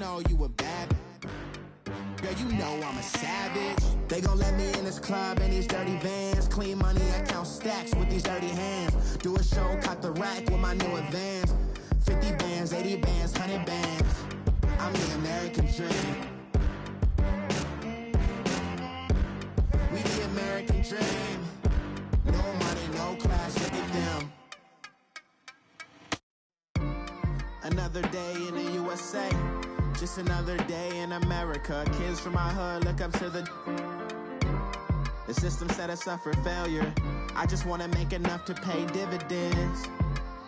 know you a bad. Girl, you know I'm a savage. They gon' let me in this club in these dirty vans. Clean money, I count stacks with these dirty hands. Do a show, cop the rack with my new advance. 50 bands, 80 bands, 100 bands. I'm the American dream. We the American dream. No money, no class, look at them. Another day in the USA. Just another day in America. Kids from my hood look up to the system set us up for failure. I just wanna make enough to pay dividends,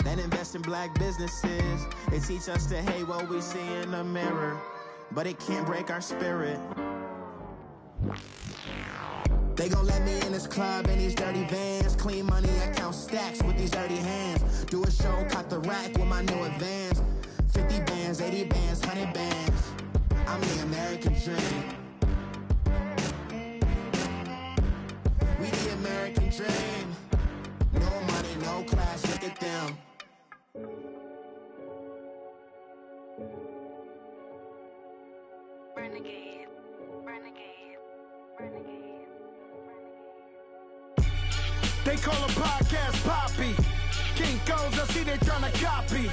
then invest in black businesses. They teach us to hate what we see in the mirror, but it can't break our spirit. They gon' let me in this club in these dirty vans. Clean money, I count stacks with these dirty hands. Do a show, cop the rack with my new advance. 50 bands, 80 bands, 100 bands. I'm the American dream. We the American dream. No money, no class, look at them. Renegade, renegade, renegade, renegade. They call a podcast Poppy. Kinkos, I see they tryna copy.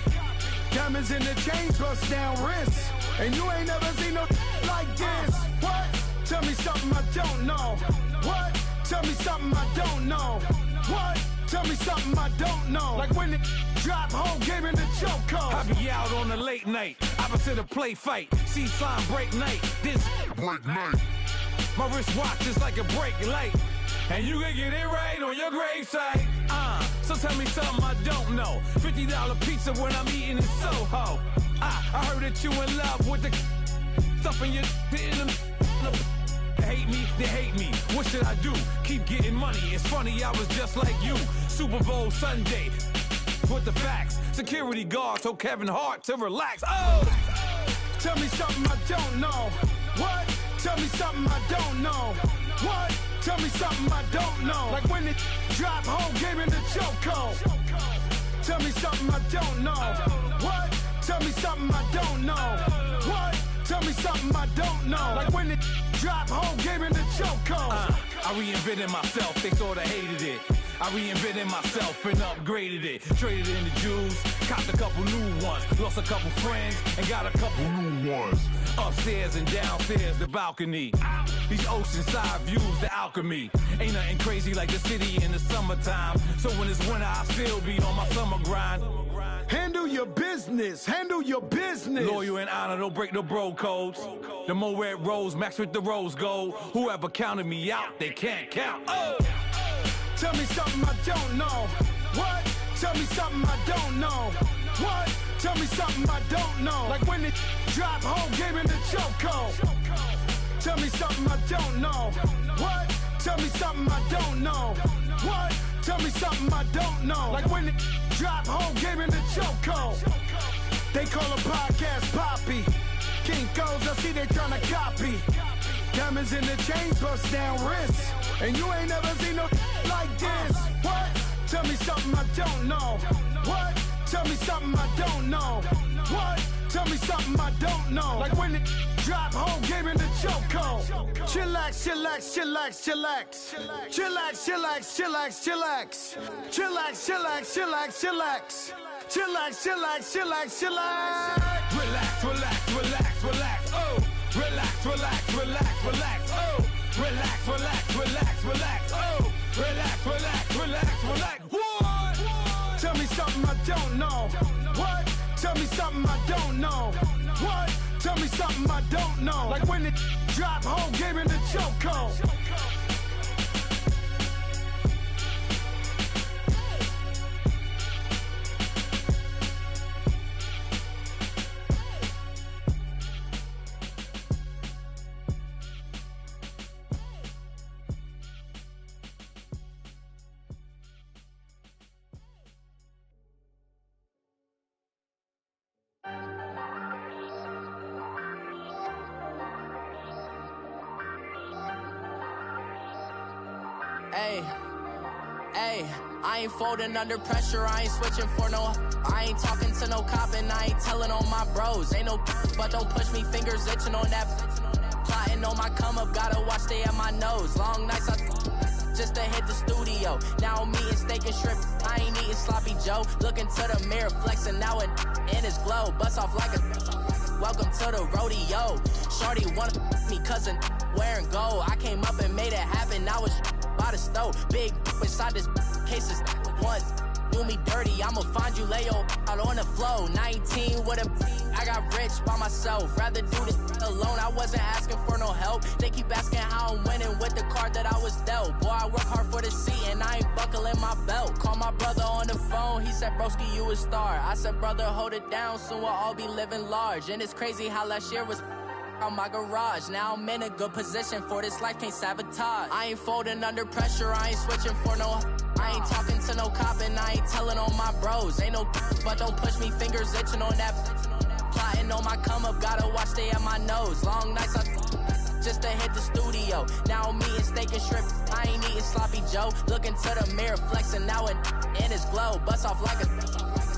Diamonds in the chains, bust down wrists. And you ain't never seen no like this. What? Tell me something I don't know. What? Tell me something I don't know. What? Tell me something I don't know. Like when it drop, whole game in the chokehold. I be out on a late night, opposite a play fight. See sign break night, this break night. My wristwatch is like a break light. And you can get it right on your gravesite. So tell me something I don't know. $50 pizza when I'm eating in Soho. I heard that you in love with the stuff in your hate me, they hate me. What should I do? Keep getting money. It's funny, I was just like you. Super Bowl Sunday with the facts. Security guard told Kevin Hart to relax. Oh! Tell me something I don't know. What? Tell me something I don't know. What? Tell me something I don't know. Like when it drop, whole game in the chokehold. Tell me something I don't know. What? Tell me something I don't know. What? Tell me something I don't know. Like when it drop, whole game in the chokehold. I reinvented myself, they sorta hated it. I reinvented myself and upgraded it. Traded in the Jews, copped a couple new ones. Lost a couple friends and got a couple new ones. Upstairs and downstairs, the balcony. These oceanside views, the alchemy. Ain't nothing crazy like the city in the summertime. So when it's winter, I still be on my summer grind. Handle your business, handle your business. Loyal and honor, don't break the bro codes. The more red rose, max with the rose gold. Whoever counted me out, they can't count. Oh! Tell me something I don't know. What? Tell me something I don't know. What? Tell me something I don't know. Like when it drop, whole game in the chokehold. Tell me something I don't know. What? Tell me something I don't know. What? Tell me something I don't know. Like when it drop, whole game in the chokehold. They call a podcast Poppy. Kinkos, I see they tryna copy. Diamonds in the chains, bust down wrists. And you ain't never seen no like this. What? Tell me something I don't know. What? Tell me something I don't know. What? Tell me something I don't know. Like when it drop, whole game in the chokehold. Chillax, chillax, chillax, chillax. Chillax, chillax, chillax, chillax. Chillax, chillax, chillax, chillax. Chillax, chillax, chillax, chillax. Relax, relax, relax, relax. Oh! Relax, relax, relax, relax. Oh! Relax, relax, relax, relax. Oh! Relax, relax, relax, relax. What? Tell me something I don't know. What? Tell me something I don't know. What? Tell me something I don't know. Like when it drop, whole game in the chokehold. Hey, hey, I ain't folding under pressure, I ain't switching for no. I ain't talking to no cop and I ain't telling on my bros. Ain't no but don't push me, fingers itching on that. Plotting on my come up, gotta watch stay at my nose. Long nights just to hit the studio. Now I'm eating steak and shrimp, I ain't eating sloppy Joe. Looking to the mirror, flexing now it in his glow. Bust off like a welcome to the rodeo. Shorty wanna me cousin wearing gold. I came up and made it happen, I was by the stove. Big inside this cases once. Do me dirty, I'ma find you lay out on the floor. 19 with a I got rich by myself. Rather do this alone, I wasn't asking for no help. They keep asking how I'm winning with the card that I was dealt. Boy, I work hard for the seat and I ain't buckling my belt. Call my brother on the phone, he said, broski, you a star. I said, brother, hold it down, soon we'll all be living large. And it's crazy how last year was out my garage. Now I'm in a good position for this life, can't sabotage. I ain't folding under pressure, I ain't switching for no. I ain't talking to no cop and I ain't telling on my bros. Ain't no but don't push me, fingers itching on that. Plotting on my come up, gotta watch stay at my nose. Long nights just to hit the studio. Now I'm eating steak and shrimp, I ain't eating sloppy Joe. Looking to the mirror, flexing now it in his glow. Bust off like a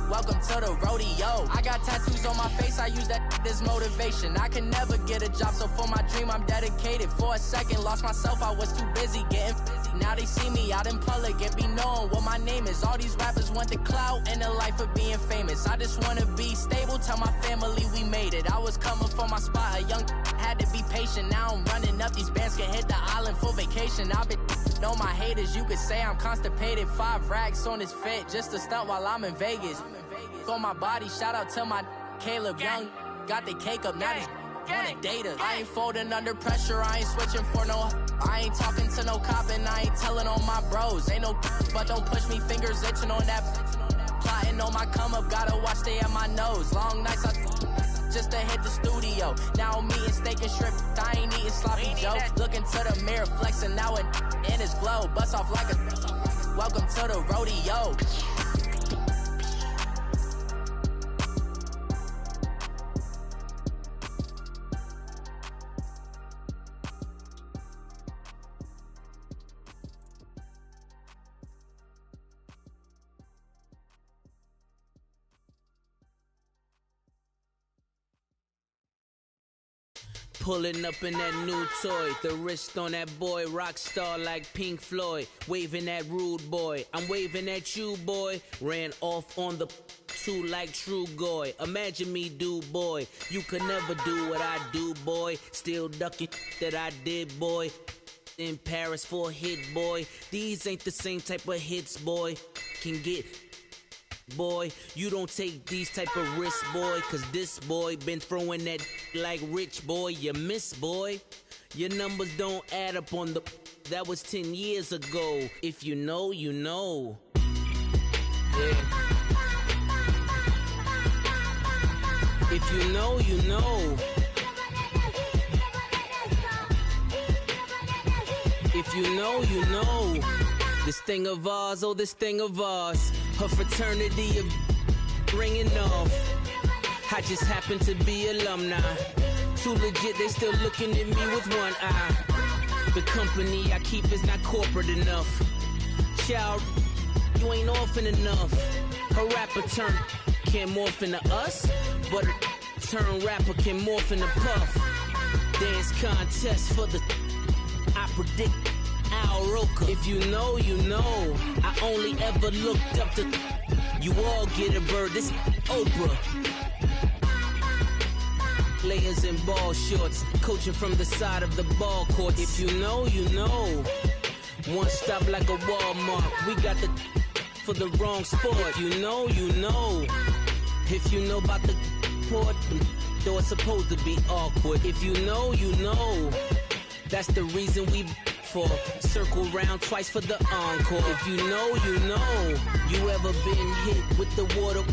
welcome to the rodeo. I got tattoos on my face, I use that as motivation. I can never get a job, so for my dream I'm dedicated. For a second, lost myself, I was too busy getting busy. Now they see me out in public and be knowing what my name is. All these rappers want the clout and the life of being famous. I just wanna be stable, tell my family we made it. I was coming for my spot, a young had to be patient. Now I'm running up, these bands can hit the island for vacation. I've been know my haters, you could say I'm constipated. 5 racks on his fit, just to stunt while I'm in Vegas. On my body, shout out to my Caleb Young. Got the cake up, now these wanna date us. I ain't folding under pressure, I ain't switching for no. I ain't talking to no cop and I ain't telling on my bros. Ain't no but don't push me, fingers itching on that. Plotting on my come up, gotta watch stay at my nose. Long nights just to hit the studio. Now I'm eating steak and shrimp, I ain't eating sloppy Joe. Looking to the mirror, flexing now it in his glow. Bust off like a welcome to the rodeo. Pulling up in that new toy, the wrist on that boy, rock star like Pink Floyd, waving at rude boy, I'm waving at you boy, ran off on the two like True Goy, imagine me do boy, you could never do what I do boy, still ducking that I did boy, in Paris for a hit boy, these ain't the same type of hits boy, can get boy, you don't take these type of risks, boy, cause this boy been throwing that like rich boy, you miss, boy. Your numbers don't add up on the, that was 10 years ago. If you know, you know. Yeah. If you know, you know. If you know, you know. This thing of ours, oh, this thing of ours. Her fraternity of ringing off. I just happen to be alumni. Too legit, they still looking at me with one eye. The company I keep is not corporate enough. Child, you ain't orphan enough. A rapper turn can't morph into us, but a turn rapper can morph into Puff. Dance contest for the I predict Al Roker. If you know, you know. I only ever looked up to you all get a bird. This Oprah. Players in ball shorts, coaching from the side of the ball court. If you know, you know. One stop like a Walmart. We got the for the wrong sport. If you know, you know. If you know about the port, though it's supposed to be awkward. If you know, you know. That's the reason we for circle round twice for the encore. If you know, you know. You ever been hit with the water,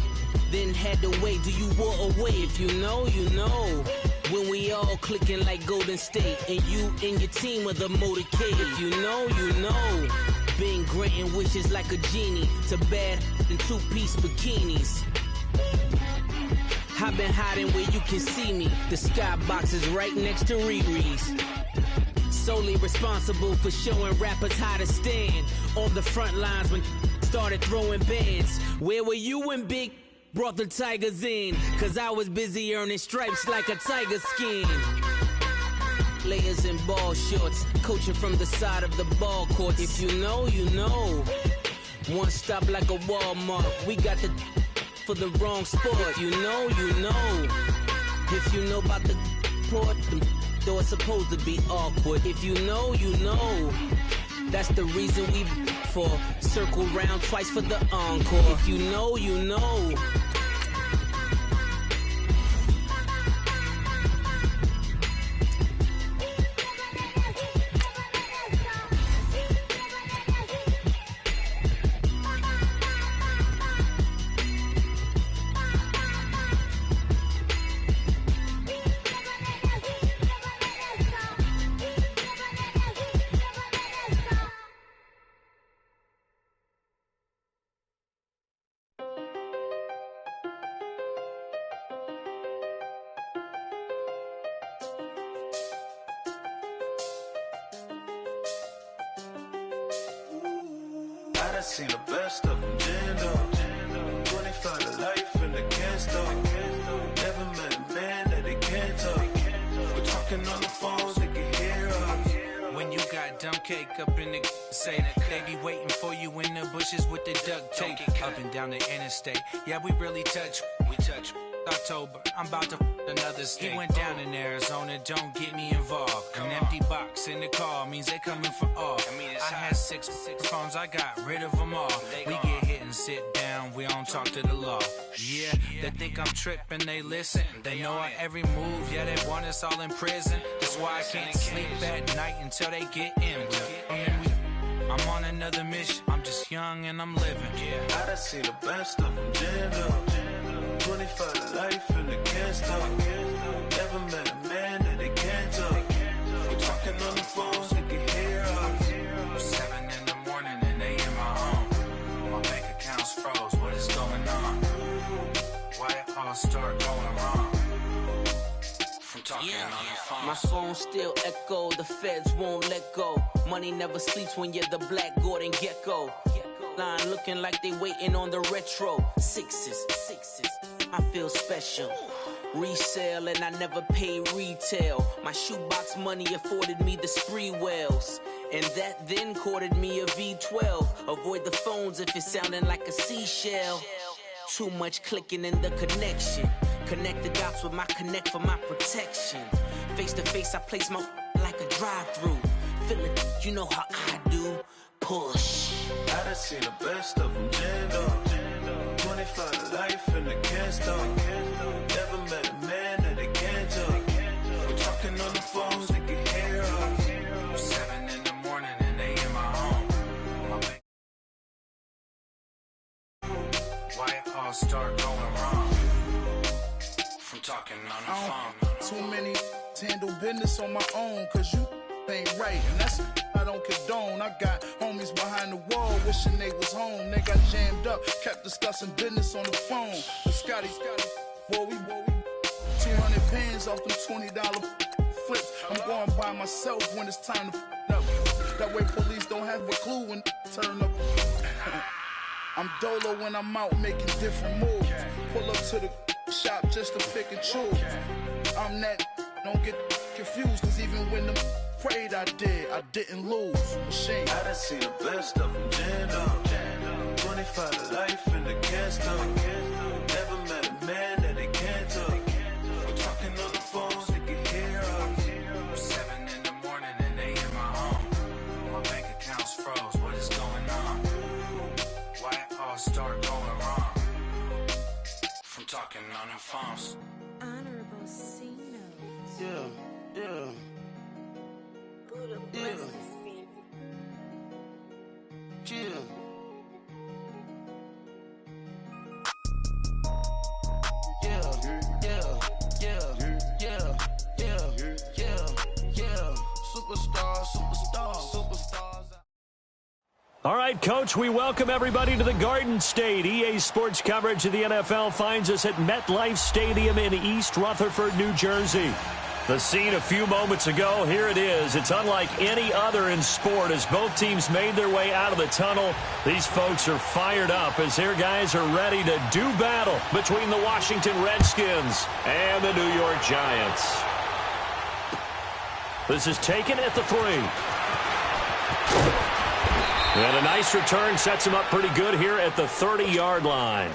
then had to wait? Do you walk away? If you know, you know. When we all clicking like Golden State, and you and your team are the motorcade. If you know, you know. Been granting wishes like a genie to bad in 2-piece bikinis. I've been hiding where you can see me. The skybox is right next to Riri's. Solely responsible for showing rappers how to stand on the front lines when started throwing bands. Where were you when Big brought the Tigers in? Cause I was busy earning stripes like a tiger skin. Layers in ball shorts, coaching from the side of the ball court. If you know, you know. One stop like a Walmart. We got the for the wrong sport. You know, you know. If you know about the port, though it's supposed to be awkward. If you know, you know. That's the reason we for circle round twice for the encore. If you know, you know. I seen the best of them, Jando. 25 to life and they can't stop. Never met a man that they can't talk. We're talking on the phones, they can hear us. When you got dumb cake up in the say that they be waiting for you in the bushes with the duct tape. Up and down the interstate, yeah, we really touch. We touch. October, I'm about to another state. He went down in Arizona, don't get me involved. An empty box in the car means they coming for all. I had six phones, I got rid of them all. We get hit and sit down, we don't talk to the law. Yeah, they think I'm tripping, they listen. They know our every move, yeah, they want us all in prison. That's why I can't sleep at night until they get in. I'm on another mission, I'm just young and I'm living. I done seen the best of them, Jando. 25 to life and they can't stop. Never met a man that they can't talk. We're talking on the phones, they can hear us. 7 in the morning and they in my home. My bank account's froze, what is going on? Why it all start going wrong? From talking on the phone. My phone still echo, the feds won't let go. Money never sleeps when you're the Black Gordon Gecko. Line looking like they waiting on the retro. Sixes, I feel special. Resale and I never pay retail. My shoebox money afforded me the spree wells. And that then courted me a V12. Avoid the phones if it's sounding like a seashell. Too much clicking in the connection. Connect the dots with my connect for my protection. Face to face I place my like a drive-through. Feel it, you know how I do. Push. I done seen the best of them, Jando. 25 to life and they can't stop. Never met a man that they can't talk. We're talking on the phones, they can hear us. 7 in the morning and they in my home. My bank. Why it all start going wrong? From talking on the phone. Too many to handle business on my own, cause you ain't right, and that's I don't condone. I got homies behind the wall wishing they was home. They got jammed up, kept discussing business on the phone. But Scotty, boy, we 200 pins off them $20 flips. I'm going by myself when it's time to up. That way police don't have a clue when turn up. I'm dolo when I'm out making different moves. Pull up to the shop just to pick and choose. I'm that, don't get confused, cause even when the prayed I didn't lose. Machine. I done seen the best of them, Jando. 25 to life and they can't stop. Never met a man that they can't talk. We're talking on the phones, they can hear us. 7 in the morning and they in my home. My bank account's froze, what is going on? Why it all start going wrong? From talking on the phones. Honorable C notes. Yeah. Yeah. Superstars. All right, Coach, we welcome everybody to the Garden State. EA Sports coverage of the NFL finds us at MetLife Stadium in East Rutherford, New Jersey. The scene a few moments ago, here it is. It's unlike any other in sport as both teams made their way out of the tunnel. These folks are fired up as their guys are ready to do battle between the Washington Redskins and the New York Giants. This is taken at the 3. And a nice return sets him up pretty good here at the 30-yard line.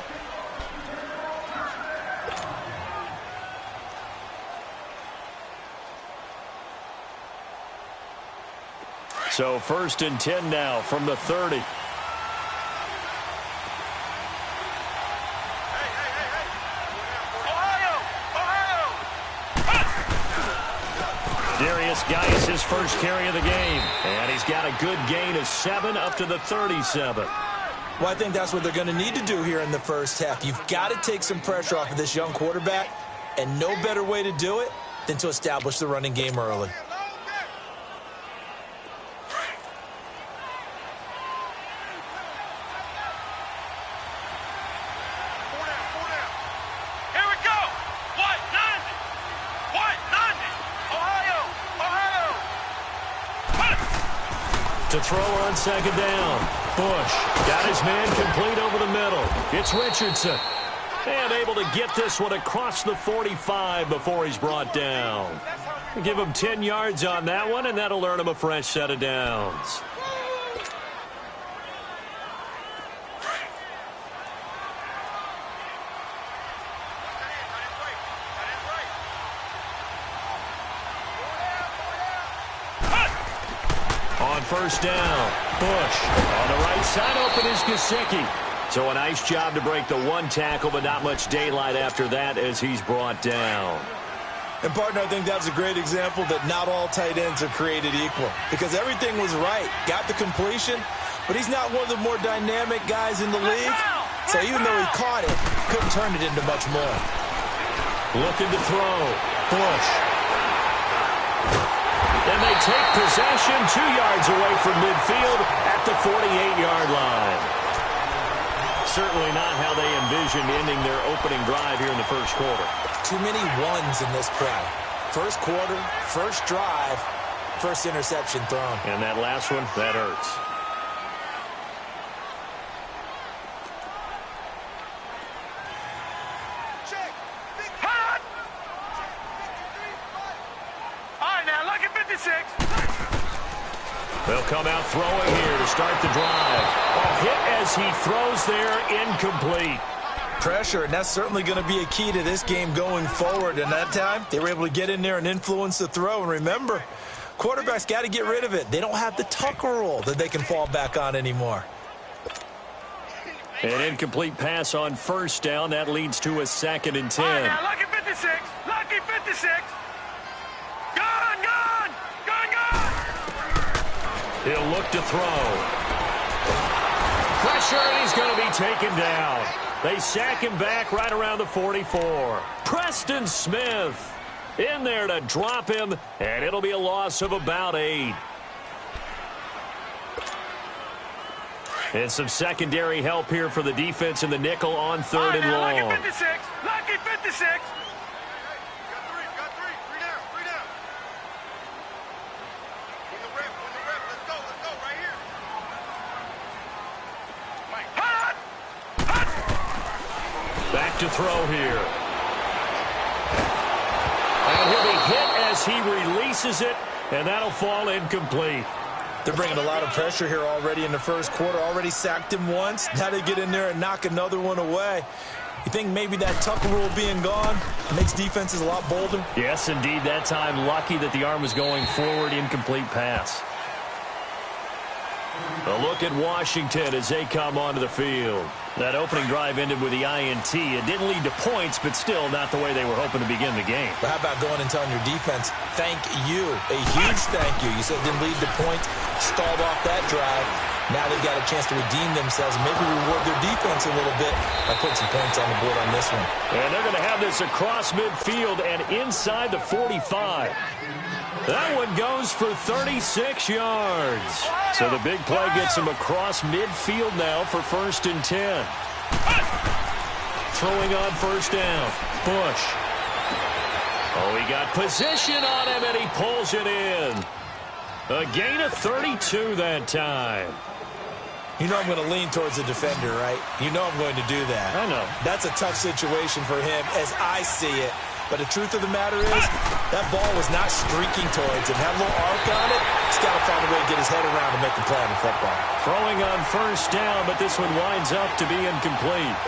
So 1st and 10 now from the 30. Darius Geis, his first carry of the game. And he's got a good gain of 7 up to the 37. Well, I think that's what they're going to need to do here in the first half. You've got to take some pressure off of this young quarterback, and no better way to do it than to establish the running game early. To throw on 2nd down. Bush got his man complete over the middle. It's Richardson. And able to get this one across the 45 before he's brought down. Give him 10 yards on that one, and that'll earn him a fresh set of downs. On 1st down, Bush. On the right side, open is Gesicki. So a nice job to break the 1 tackle, but not much daylight after that as he's brought down. And, partner, I think that's a great example that not all tight ends are created equal. Because everything was right. Got the completion, but he's not one of the more dynamic guys in the league. So even though he caught it, couldn't turn it into much more. Looking to throw. Bush. And they take possession 2 yards away from midfield at the 48-yard line. Certainly not how they envisioned ending their opening drive here in the first quarter. Too many ones in this play. First quarter, first drive, first interception thrown. And that last one, that hurts. They'll come out throwing here to start the drive. A hit as he throws there, incomplete. Pressure, and that's certainly going to be a key to this game going forward. And that time, they were able to get in there and influence the throw. And remember, quarterbacks got to get rid of it. They don't have the Tucker rule that they can fall back on anymore. An incomplete pass on 1st down. That leads to a 2nd and 10. All right, now, lucky 56. Lucky 56. Gone, gone. Gone, gone. He'll look to throw. Pressure, and he's going to be taken down. They sack him back right around the 44. Preston Smith in there to drop him, and it'll be a loss of about 8. And some secondary help here for the defense in the nickel on 3rd and long. Lucky 56. Lucky 56. Back to throw here. And he'll be hit as he releases it, and that'll fall incomplete. They're bringing a lot of pressure here already in the first quarter. Already sacked him once. Now they get in there and knock another one away. You think maybe that Tucker rule being gone makes defenses a lot bolder? Yes, indeed. That time, lucky that the arm was going forward. Incomplete pass. A look at Washington as they come onto the field. That opening drive ended with the INT. It didn't lead to points, but still not the way they were hoping to begin the game. But how about going and telling your defense, thank you, a huge thank you. You said it didn't lead to points, stalled off that drive. Now they've got a chance to redeem themselves and maybe reward their defense a little bit by putting some points on the board on this one. And they're going to have this across midfield and inside the 45. That one goes for 36 yards. So the big play gets him across midfield now for 1st and 10. Throwing on 1st down. Bush. Oh, he got position on him, and he pulls it in. A gain of 32 that time. You know I'm going to lean towards the defender, right? You know I'm going to do that. I know. That's a tough situation for him as I see it. But the truth of the matter is, that ball was not streaking towards him. Had a little arc on it. He's got to find a way to get his head around and make the play on the football. Throwing on first down, but this one winds up to be incomplete.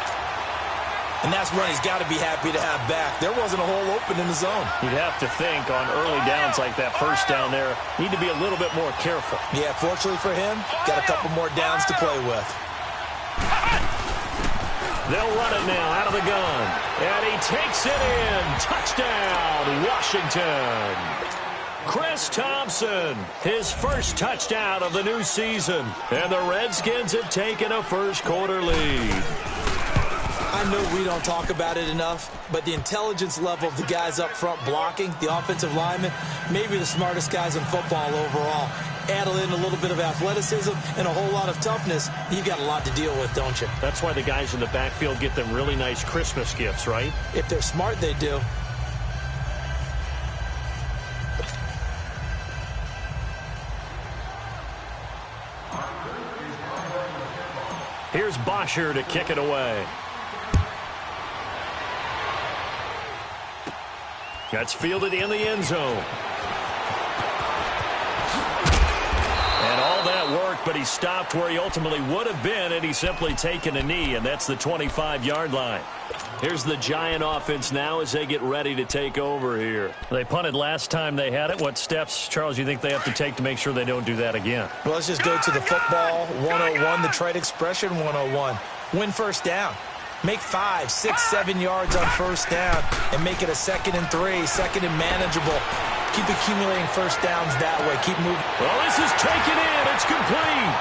And that's one he's got to be happy to have back. There wasn't a hole open in the zone. You'd have to think on early downs like that first down there, need to be a little bit more careful. Yeah, fortunately for him, got a couple more downs to play with. They'll run it now out of the gun. And he takes it in. Touchdown, Washington. Chris Thompson, his first touchdown of the new season. And the Redskins have taken a first-quarter lead. I know we don't talk about it enough, but the intelligence level of the guys up front blocking, the offensive linemen, maybe the smartest guys in football overall. Add in a little bit of athleticism and a whole lot of toughness, you got a lot to deal with, don't you? That's why the guys in the backfield get them really nice Christmas gifts, right? If they're smart, they do. Here's Bosher to kick it away. That's fielded in the end zone. And all that work, but he stopped where he ultimately would have been, and he's simply taken a knee, and that's the 25-yard line. Here's the Giant offense now as they get ready to take over here. They punted last time they had it. What steps, Charles, you think they have to take to make sure they don't do that again? Well, let's just go to the football 101, the trade expression 101. Win first down. Make 5, 6, 7 yards on first down and make it a 2nd and 3, 2nd and manageable. Keep accumulating first downs that way. Keep moving. Well, this is taken in. It's complete.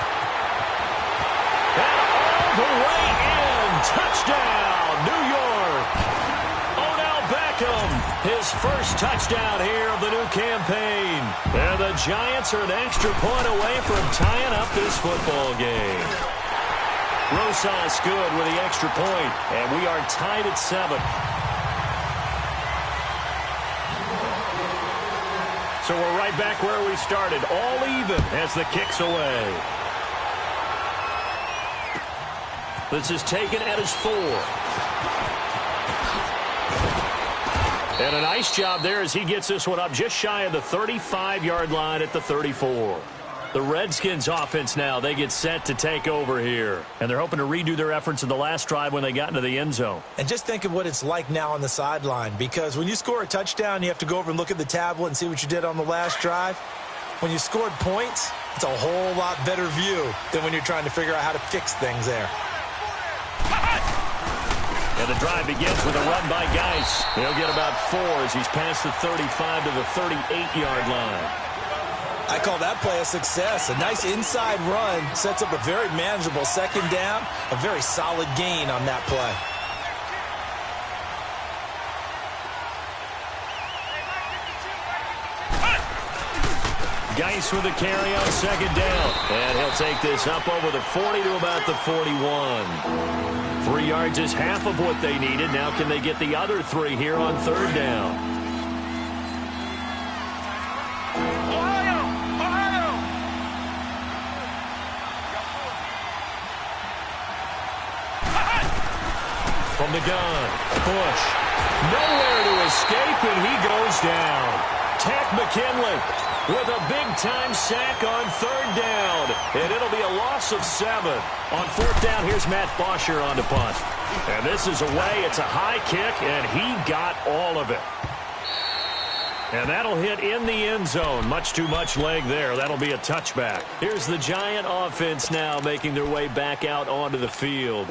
And all the way in. Touchdown, New York. Odell Beckham, his first touchdown here of the new campaign. And the Giants are an extra point away from tying up this football game. Rosas good with the extra point, and we are tied at 7. So we're right back where we started, all even as the kick's away. This is taken at his 4. And a nice job there as he gets this one up just shy of the 35-yard line at the 34. The Redskins offense now, they get set to take over here. And they're hoping to redo their efforts in the last drive when they got into the end zone. And just think of what it's like now on the sideline, because when you score a touchdown, you have to go over and look at the tablet and see what you did on the last drive. When you scored points, it's a whole lot better view than when you're trying to figure out how to fix things there. And the drive begins with a run by Geis. He'll get about 4 as he's past the 35 to the 38-yard line. I call that play a success. A nice inside run sets up a very manageable 2nd down, a very solid gain on that play. Geis with a carry on 2nd down. And he'll take this up over the 40 to about the 41. 3 yards is half of what they needed. Now can they get the other 3 here on 3rd down? From the gun, Bush. Nowhere to escape, and he goes down. Tack McKinley with a big-time sack on 3rd down. And it'll be a loss of 7. On 4th down, here's Matt Bosher on the punt. And this is away. It's a high kick, and he got all of it. And that'll hit in the end zone. Much too much leg there. That'll be a touchback. Here's the Giant offense now making their way back out onto the field.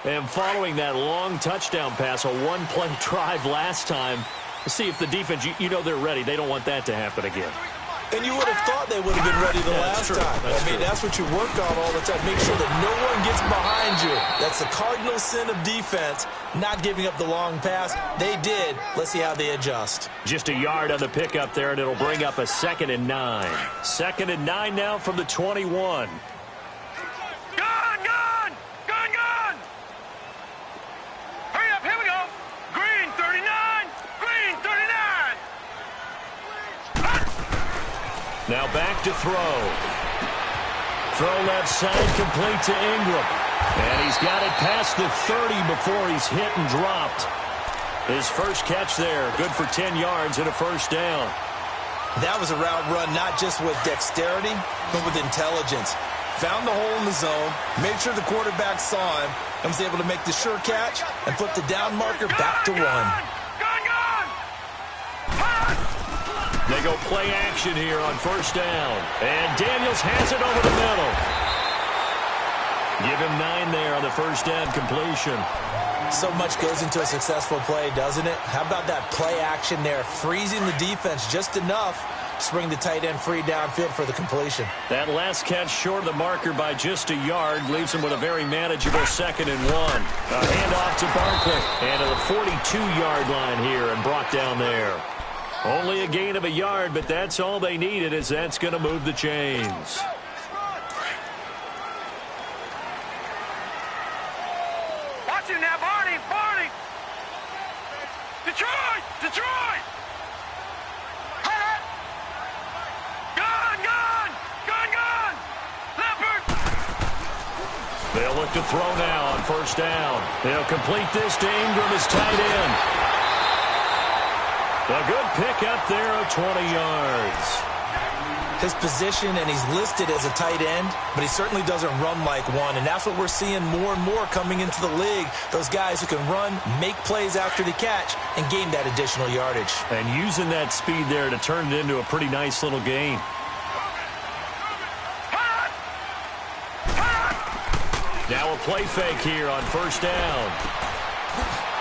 And following that long touchdown pass, a one-play drive last time, to see if the defense, you know they're ready. They don't want that to happen again. And you would have thought they would have been ready the last time. That's what you work on all the time. Make sure that no one gets behind you. That's the cardinal sin of defense, not giving up the long pass. They did. Let's see how they adjust. Just a yard on the pickup there, and it'll bring up a 2nd and 9. 2nd and 9 now from the 21. Now back to throw. Throw left side, complete to Ingram. And he's got it past the 30 before he's hit and dropped. His first catch there, good for 10 yards and a first down. That was a route run not just with dexterity, but with intelligence. Found the hole in the zone, made sure the quarterback saw him, and was able to make the sure catch and flip the down marker back to 1. They go play action here on first down. And Daniels has it over the middle. Give him 9 there on the first down completion. So much goes into a successful play, doesn't it? How about that play action there, freezing the defense just enough to bring the tight end free downfield for the completion. That last catch short of the marker by just a yard leaves him with a very manageable 2nd and 1. A handoff to Barkley. And to the 42-yard line here and brought down there. Only a gain of a yard, but that's all they needed, as that's going to move the chains. Watch it now, Barney! Detroit! Gun! Leopard! They'll look to throw now on first down. They'll complete this to Ingram as tight end. A good pick up there of 20 yards. His position, and he's listed as a tight end, but he certainly doesn't run like one, and that's what we're seeing more and more coming into the league. Those guys who can run, make plays after the catch, and gain that additional yardage. And using that speed there to turn it into a pretty nice little gain. Now a play fake here on first down.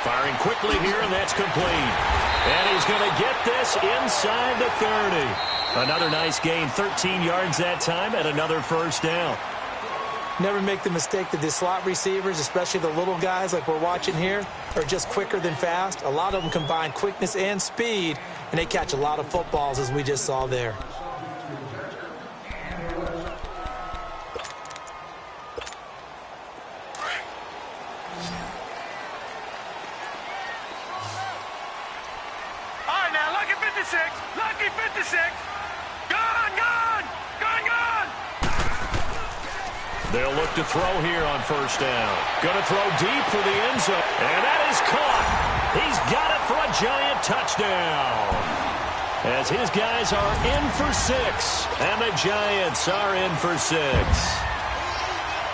Firing quickly here, and that's complete. And he's going to get this inside the 30. Another nice gain, 13 yards that time, and another first down. Never make the mistake that the slot receivers, especially the little guys like we're watching here, are just quicker than fast. A lot of them combine quickness and speed, and they catch a lot of footballs, as we just saw there. Lucky 56. Gun! They'll look to throw here on first down. Going to throw deep for the end zone. And that is caught. He's got it for a giant touchdown. As his guys are in for 6. And the Giants are in for 6.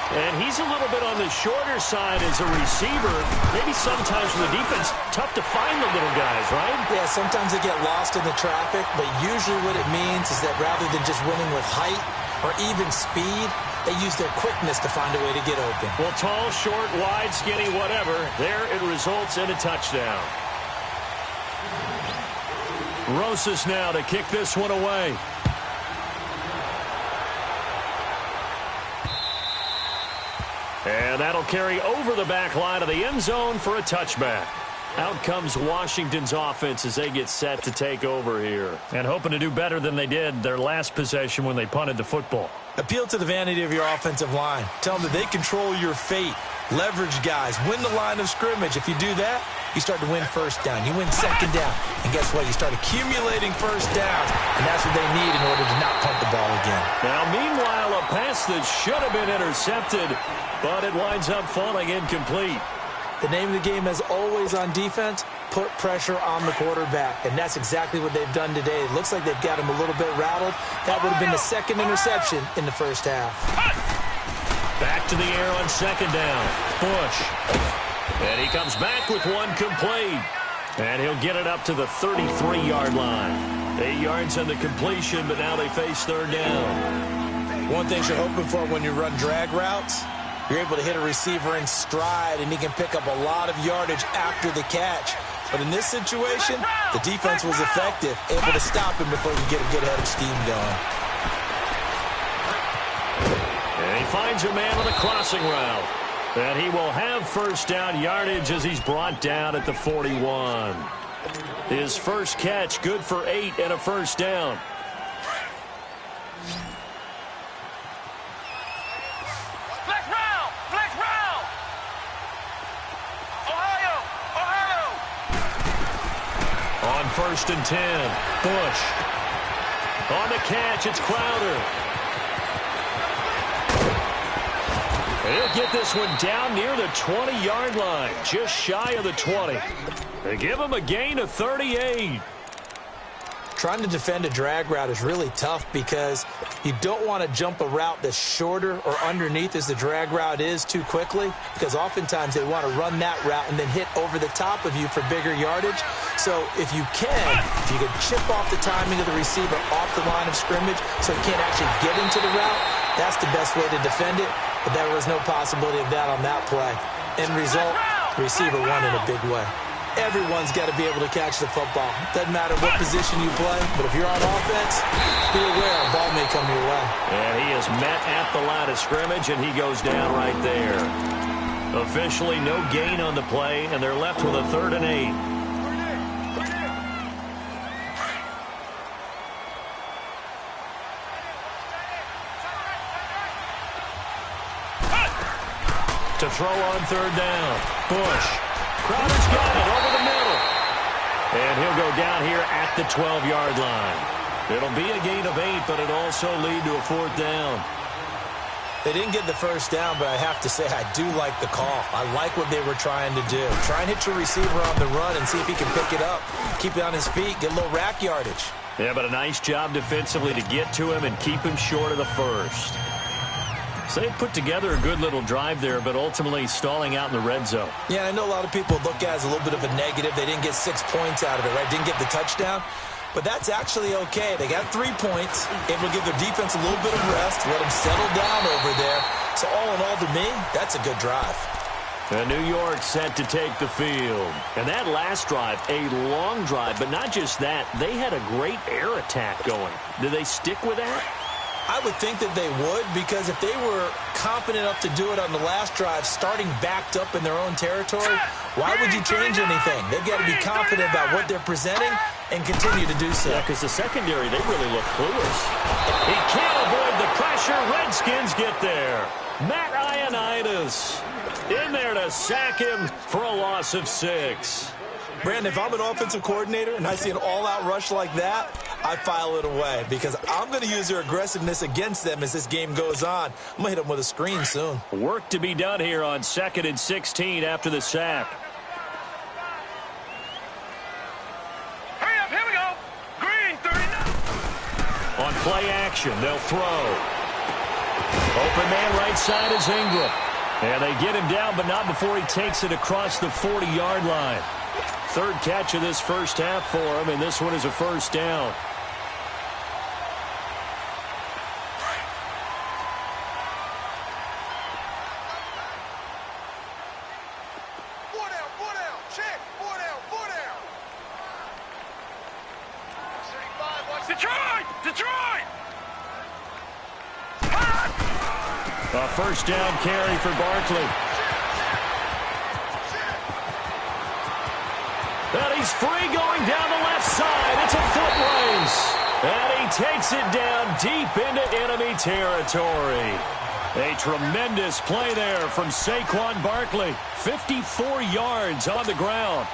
And he's a little bit on the shorter side as a receiver. Maybe sometimes for the defense, tough to find the little guys, right? Yeah, sometimes they get lost in the traffic, but usually what it means is that rather than just winning with height or even speed, they use their quickness to find a way to get open. Well, tall, short, wide, skinny, whatever, there it results in a touchdown. Rosas now to kick this one away. And that'll carry over the back line of the end zone for a touchback. Out comes Washington's offense as they get set to take over here. And hoping to do better than they did their last possession when they punted the football. Appeal to the vanity of your offensive line. Tell them that they control your fate. Leverage guys. Win the line of scrimmage. If you do that, you start to win first down. You win second down. And guess what? You start accumulating first downs. And that's what they need in order to not punt the ball again. Now, meanwhile, a pass that should have been intercepted, but it winds up falling incomplete. The name of the game, as always on defense, put pressure on the quarterback. And that's exactly what they've done today. It looks like they've got him a little bit rattled. That would have been the second interception in the first half. Back to the air on second down. Bush. And he comes back with one complete. And he'll get it up to the 33-yard line. 8 yards on the completion, but now they face third down. One thing you're hoping for when you run drag routes, you're able to hit a receiver in stride, and he can pick up a lot of yardage after the catch. But in this situation, the defense was effective, able to stop him before you get a good head of steam going. And he finds a man on a crossing route. And he will have first down yardage as he's brought down at the 41. His first catch, good for 8 and a first down. On 1st and 10, Bush. On the catch, it's Crowder. He'll get this one down near the 20-yard line, just shy of the 20. They give him a gain of 38. Trying to defend a drag route is really tough because you don't want to jump a route that's shorter or underneath as the drag route is too quickly, because oftentimes they want to run that route and then hit over the top of you for bigger yardage. So if you can chip off the timing of the receiver off the line of scrimmage so he can't actually get into the route, that's the best way to defend it. But there was no possibility of that on that play. End result, receiver won in a big way. Everyone's got to be able to catch the football. Doesn't matter what position you play, but if you're on offense, be aware a ball may come your way. And he is met at the line of scrimmage, and he goes down right there. Officially no gain on the play, and they're left with a 3rd and 8. To throw on 3rd down. Bush. Crowder's got it over the middle. And he'll go down here at the 12-yard line. It'll be a gain of 8, but it'll also lead to a 4th down. They didn't get the first down, but I have to say I do like the call. I like what they were trying to do. Try and hit your receiver on the run and see if he can pick it up. Keep it on his feet, get a little rack yardage. Yeah, but a nice job defensively to get to him and keep him short of the first. So they put together a good little drive there, but ultimately stalling out in the red zone. Yeah, I know a lot of people look at it as a little bit of a negative. They didn't get 6 points out of it, right? Didn't get the touchdown. But that's actually okay. They got 3 points, able to give their defense a little bit of rest, let them settle down over there. So all in all, to me, that's a good drive. And New York set to take the field. And that last drive, a long drive, but not just that. They had a great air attack going. Did they stick with that? I would think that they would, because if they were confident enough to do it on the last drive, starting backed up in their own territory, why would you change anything? They've got to be confident about what they're presenting and continue to do so. Yeah, because the secondary, they really look clueless. He can't avoid the pressure. Redskins get there. Matt Ioannidis in there to sack him for a loss of 6. Brandon, if I'm an offensive coordinator and I see an all-out rush like that, I file it away because I'm going to use their aggressiveness against them as this game goes on. I'm going to hit them with a screen soon. Work to be done here on 2nd and 16 after the sack. Hurry up, here we go. Green, 39. On play action, they'll throw. Open man right side is Ingram. And they get him down, but not before he takes it across the 40-yard line. 3rd catch of this first half for him, and this one is a 1st down. Detroit! A 1st down carry for Barkley. And he's free going down the left side. It's a foot race. And he takes it down deep into enemy territory. A tremendous play there from Saquon Barkley. 54 yards on the ground.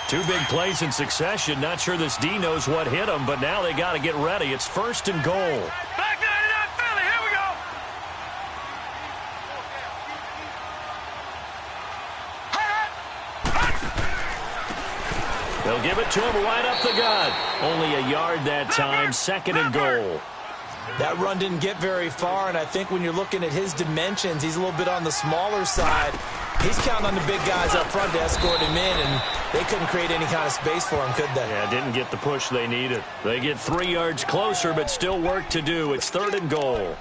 Two big plays in succession. Not sure this D knows what hit him, but now they got to get ready. It's 1st and goal. Back 99 Philly, here we go. They'll give it to him right up the gut. Only a yard that time. 2nd and goal. That run didn't get very far, and I think when you're looking at his dimensions, he's a little bit on the smaller side. He's counting on the big guys up front to escort him in, and they couldn't create any kind of space for him, could they? Yeah, didn't get the push they needed. They get 3 yards closer, but still work to do. It's 3rd and goal.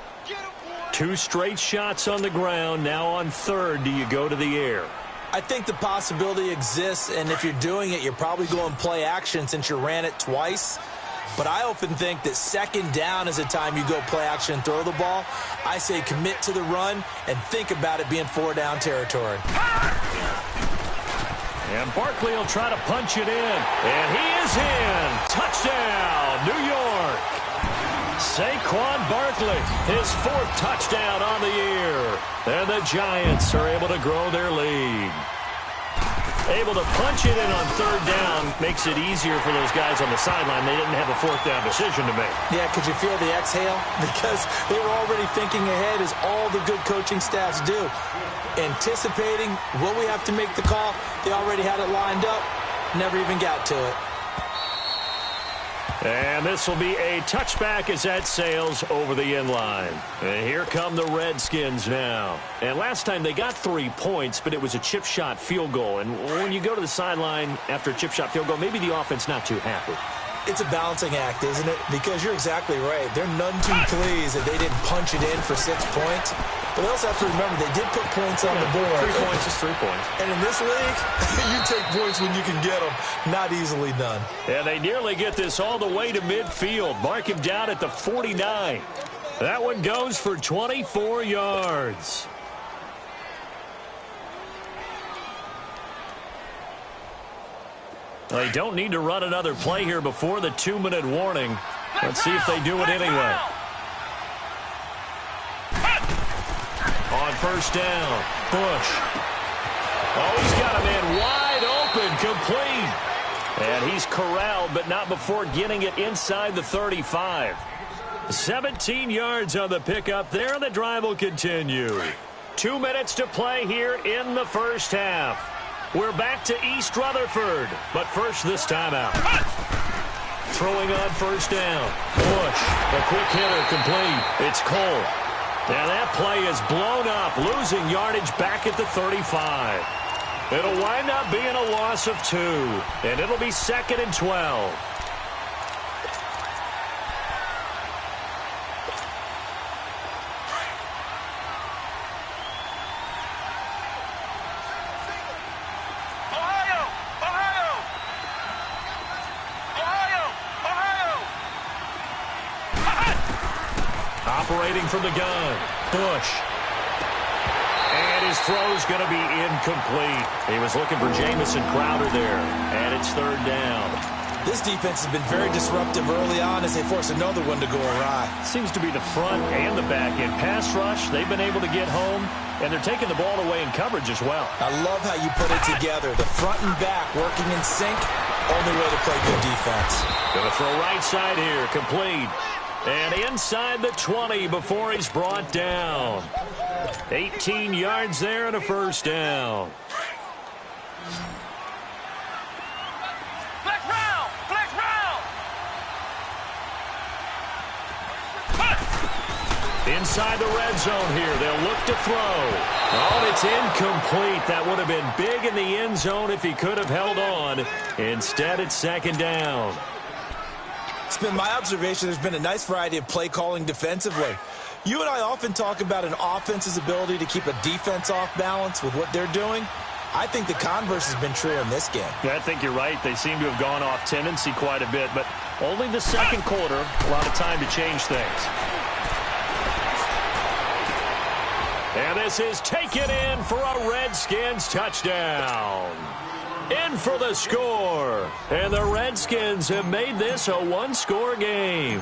2 straight shots on the ground. Now on 3rd, do you go to the air? I think the possibility exists, and if you're doing it, you're probably going play action since you ran it twice. But I often think that 2nd down is a time you go play action and throw the ball. I say commit to the run and think about it being 4-down territory. And Barkley will try to punch it in. And he is in. Touchdown, New York. Saquon Barkley, his 4th touchdown on the year. And the Giants are able to grow their lead. Able to punch it in on 3rd down makes it easier for those guys on the sideline. They didn't have a 4th down decision to make. Yeah, could you feel the exhale? Because they were already thinking ahead, as all the good coaching staffs do. Anticipating, will we have to make the call? They already had it lined up. Never even got to it. And this will be a touchback as that sails over the end line. And here come the Redskins now. And last time they got 3 points, but it was a chip shot field goal. And when you go to the sideline after a chip shot field goal, maybe the offense not too happy. It's a balancing act, isn't it? Because you're exactly right. They're none too pleased that they didn't punch it in for 6 points. But they also have to remember they did put points on the board. 3 points is 3 points. And in this league, you take points when you can get them. Not easily done. And they nearly get this all the way to midfield. Mark him down at the 49. That one goes for 24 yards. They don't need to run another play here before the 2-minute warning. Let's see if they do it anyway. On 1st down, Bush. Oh, he's got a man wide open, complete. And he's corralled, but not before getting it inside the 35. 17 yards on the pickup there, and the drive will continue. 2 minutes to play here in the first half. We're back to East Rutherford, but first this time out. Throwing on 1st down. Bush, a quick hitter, complete. It's Cole. And that play is blown up, losing yardage back at the 35. It'll wind up being a loss of 2, and it'll be 2nd and 12. Operating from the gun, Bush. And his throw's going to be incomplete. He was looking for Jamison Crowder there, and it's 3rd down. This defense has been very disruptive early on as they force another one to go awry. Seems to be the front and the back end. Pass rush, they've been able to get home, and they're taking the ball away in coverage as well. I love how you put it together. The front and back working in sync, only way to play good defense. Going to throw right side here, complete. And inside the 20 before he's brought down. 18 yards there and a 1st down. Flex round! Flex round! Inside the red zone here. They'll look to throw. Oh, it's incomplete. That would have been big in the end zone if he could have held on. Instead, it's 2nd down. It's been my observation there's been a nice variety of play calling defensively. You and I often talk about an offense's ability to keep a defense off balance with what they're doing. I think the converse has been true in this game. Yeah, I think you're right. They seem to have gone off tendency quite a bit, but only the 2nd quarter, a lot of time to change things. And this is taken in for a Redskins touchdown. In for the score. And the Redskins have made this a 1-score game.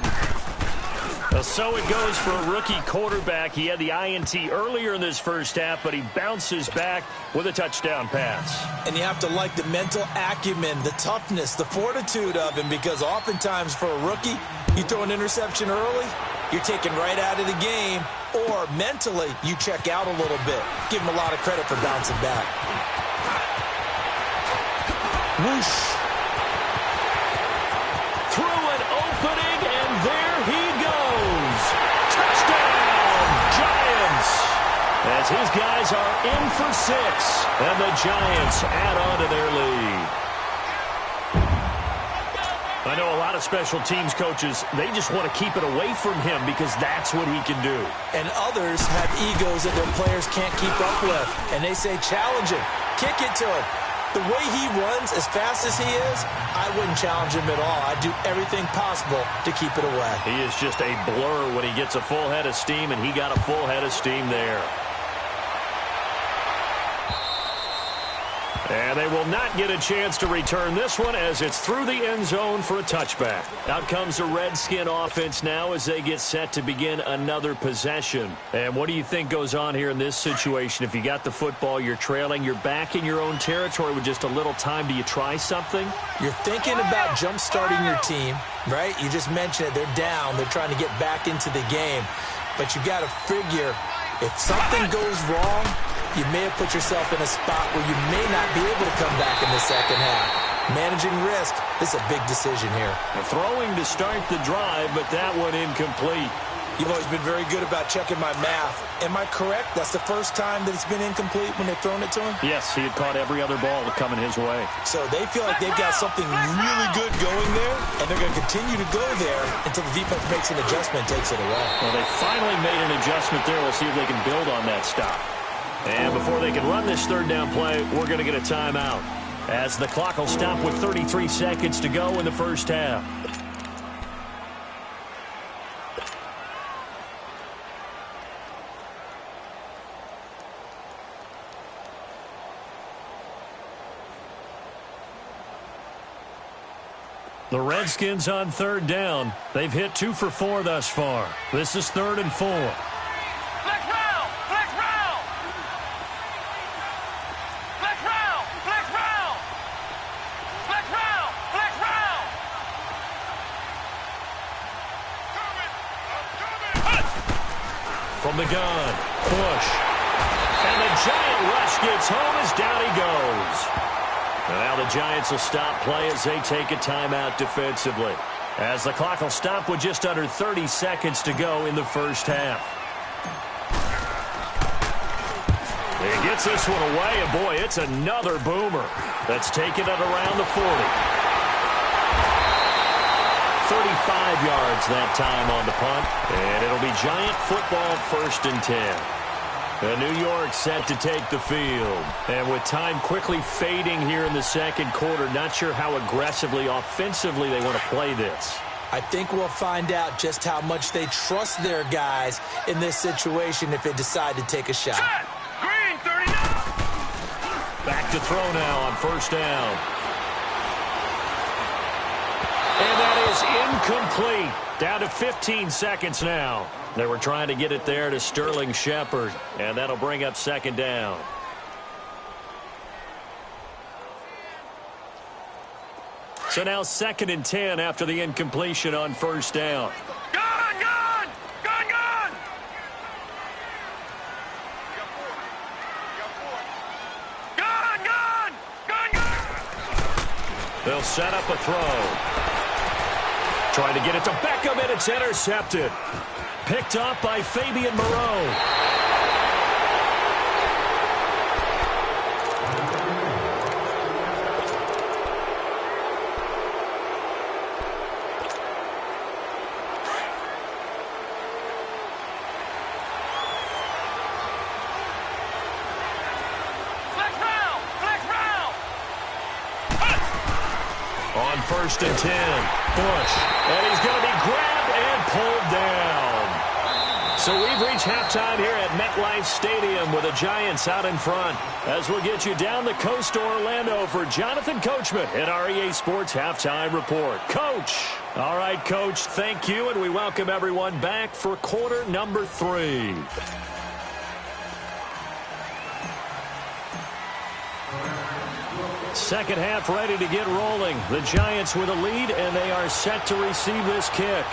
So it goes for a rookie quarterback. He had the INT earlier in this first half, but he bounces back with a touchdown pass. And you have to like the mental acumen, the toughness, the fortitude of him, because oftentimes for a rookie, you throw an interception early, you're taken right out of the game, or mentally you check out a little bit. Give him a lot of credit for bouncing back. Whoosh. Through an opening, and there he goes. Touchdown, Giants. As his guys are in for 6, and the Giants add on to their lead. I know a lot of special teams coaches, they just want to keep it away from him because that's what he can do. And others have egos that their players can't keep up with. And they say, challenge him, kick it to him. The way he runs as fast as he is, I wouldn't challenge him at all. I'd do everything possible to keep it away. He is just a blur when he gets a full head of steam, and he got a full head of steam there. And they will not get a chance to return this one as it's through the end zone for a touchback. Out comes the Redskin offense now as they get set to begin another possession. And what do you think goes on here in this situation? If you got the football, you're trailing, you're back in your own territory with just a little time. Do you try something? You're thinking about jump-starting your team, right? You just mentioned it. They're down. They're trying to get back into the game. But you got to figure if something goes wrong, you may have put yourself in a spot where you may not be able to come back in the second half. Managing risk is a big decision here. Throwing to start the drive, but that one incomplete. You've always been very good about checking my math. Am I correct? That's the first time that it's been incomplete when they've thrown it to him? Yes, he had caught every other ball coming his way. So they feel like they've got something really good going there, and they're going to continue to go there until the defense makes an adjustment and takes it away. Well, they finally made an adjustment there. We'll see if they can build on that stop. And before they can run this third down play, we're going to get a timeout, as the clock will stop with 33 seconds to go in the first half. The Redskins on third down. They've hit 2 for 4 thus far. This is 3rd and 4. Flex round! Flex round! Flex round! Flex round! Flex round! Flex round! From the gun, Bush. And the giant rush gets home as down he goes. And now the Giants will stop play as they take a timeout defensively, as the clock will stop with just under 30 seconds to go in the first half. He gets this one away, and boy, it's another boomer that's taken it around the 40. 35 yards that time on the punt, and it'll be Giant football 1st and 10. New York set to take the field. And with time quickly fading here in the second quarter, not sure how aggressively, offensively they want to play this. I think we'll find out just how much they trust their guys in this situation if they decide to take a shot. Green, 39! Back to throw now on 1st down. And that is incomplete. Down to 15 seconds now. They were trying to get it there to Sterling Shepard, and that'll bring up 2nd down. So now 2nd and 10 after the incompletion on 1st down. Gun, gun! Gun, gun! Gun, gun! Gun, gun! They'll set up a throw. Trying to get it to Beckham, and it's intercepted. Picked up by Fabian Moreau. Flex round! Flex round! On 1st and 10, Bush. And he's going to be grabbed and pulled down. So we've reached halftime here at MetLife Stadium with the Giants out in front, as we'll get you down the coast to Orlando for Jonathan Coachman at our EA Sports Halftime Report. Coach. All right, Coach, thank you, and we welcome everyone back for quarter number 3. Second half ready to get rolling. The Giants with a lead, and they are set to receive this kick.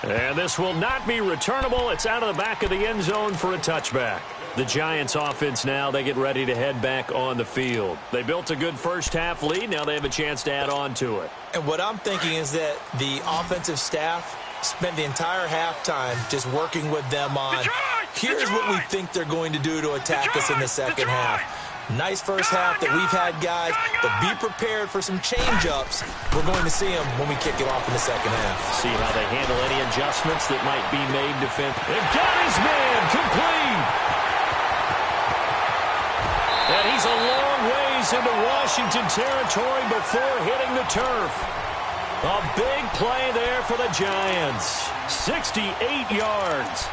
And this will not be returnable. It's out of the back of the end zone for a touchback. The Giants offense now, they get ready to head back on the field. They built a good first half lead. Now they have a chance to add on to it. And what I'm thinking is that the offensive staff spent the entire halftime just working with them on, here's what we think they're going to do to attack us in the second half. Nice first half that we've had, guys, but be prepared for some change-ups. We're going to see them when we kick it off in the second half. See how they handle any adjustments that might be made defensively. They've got his man complete. And he's a long ways into Washington territory before hitting the turf. A big play there for the Giants. 68 yards.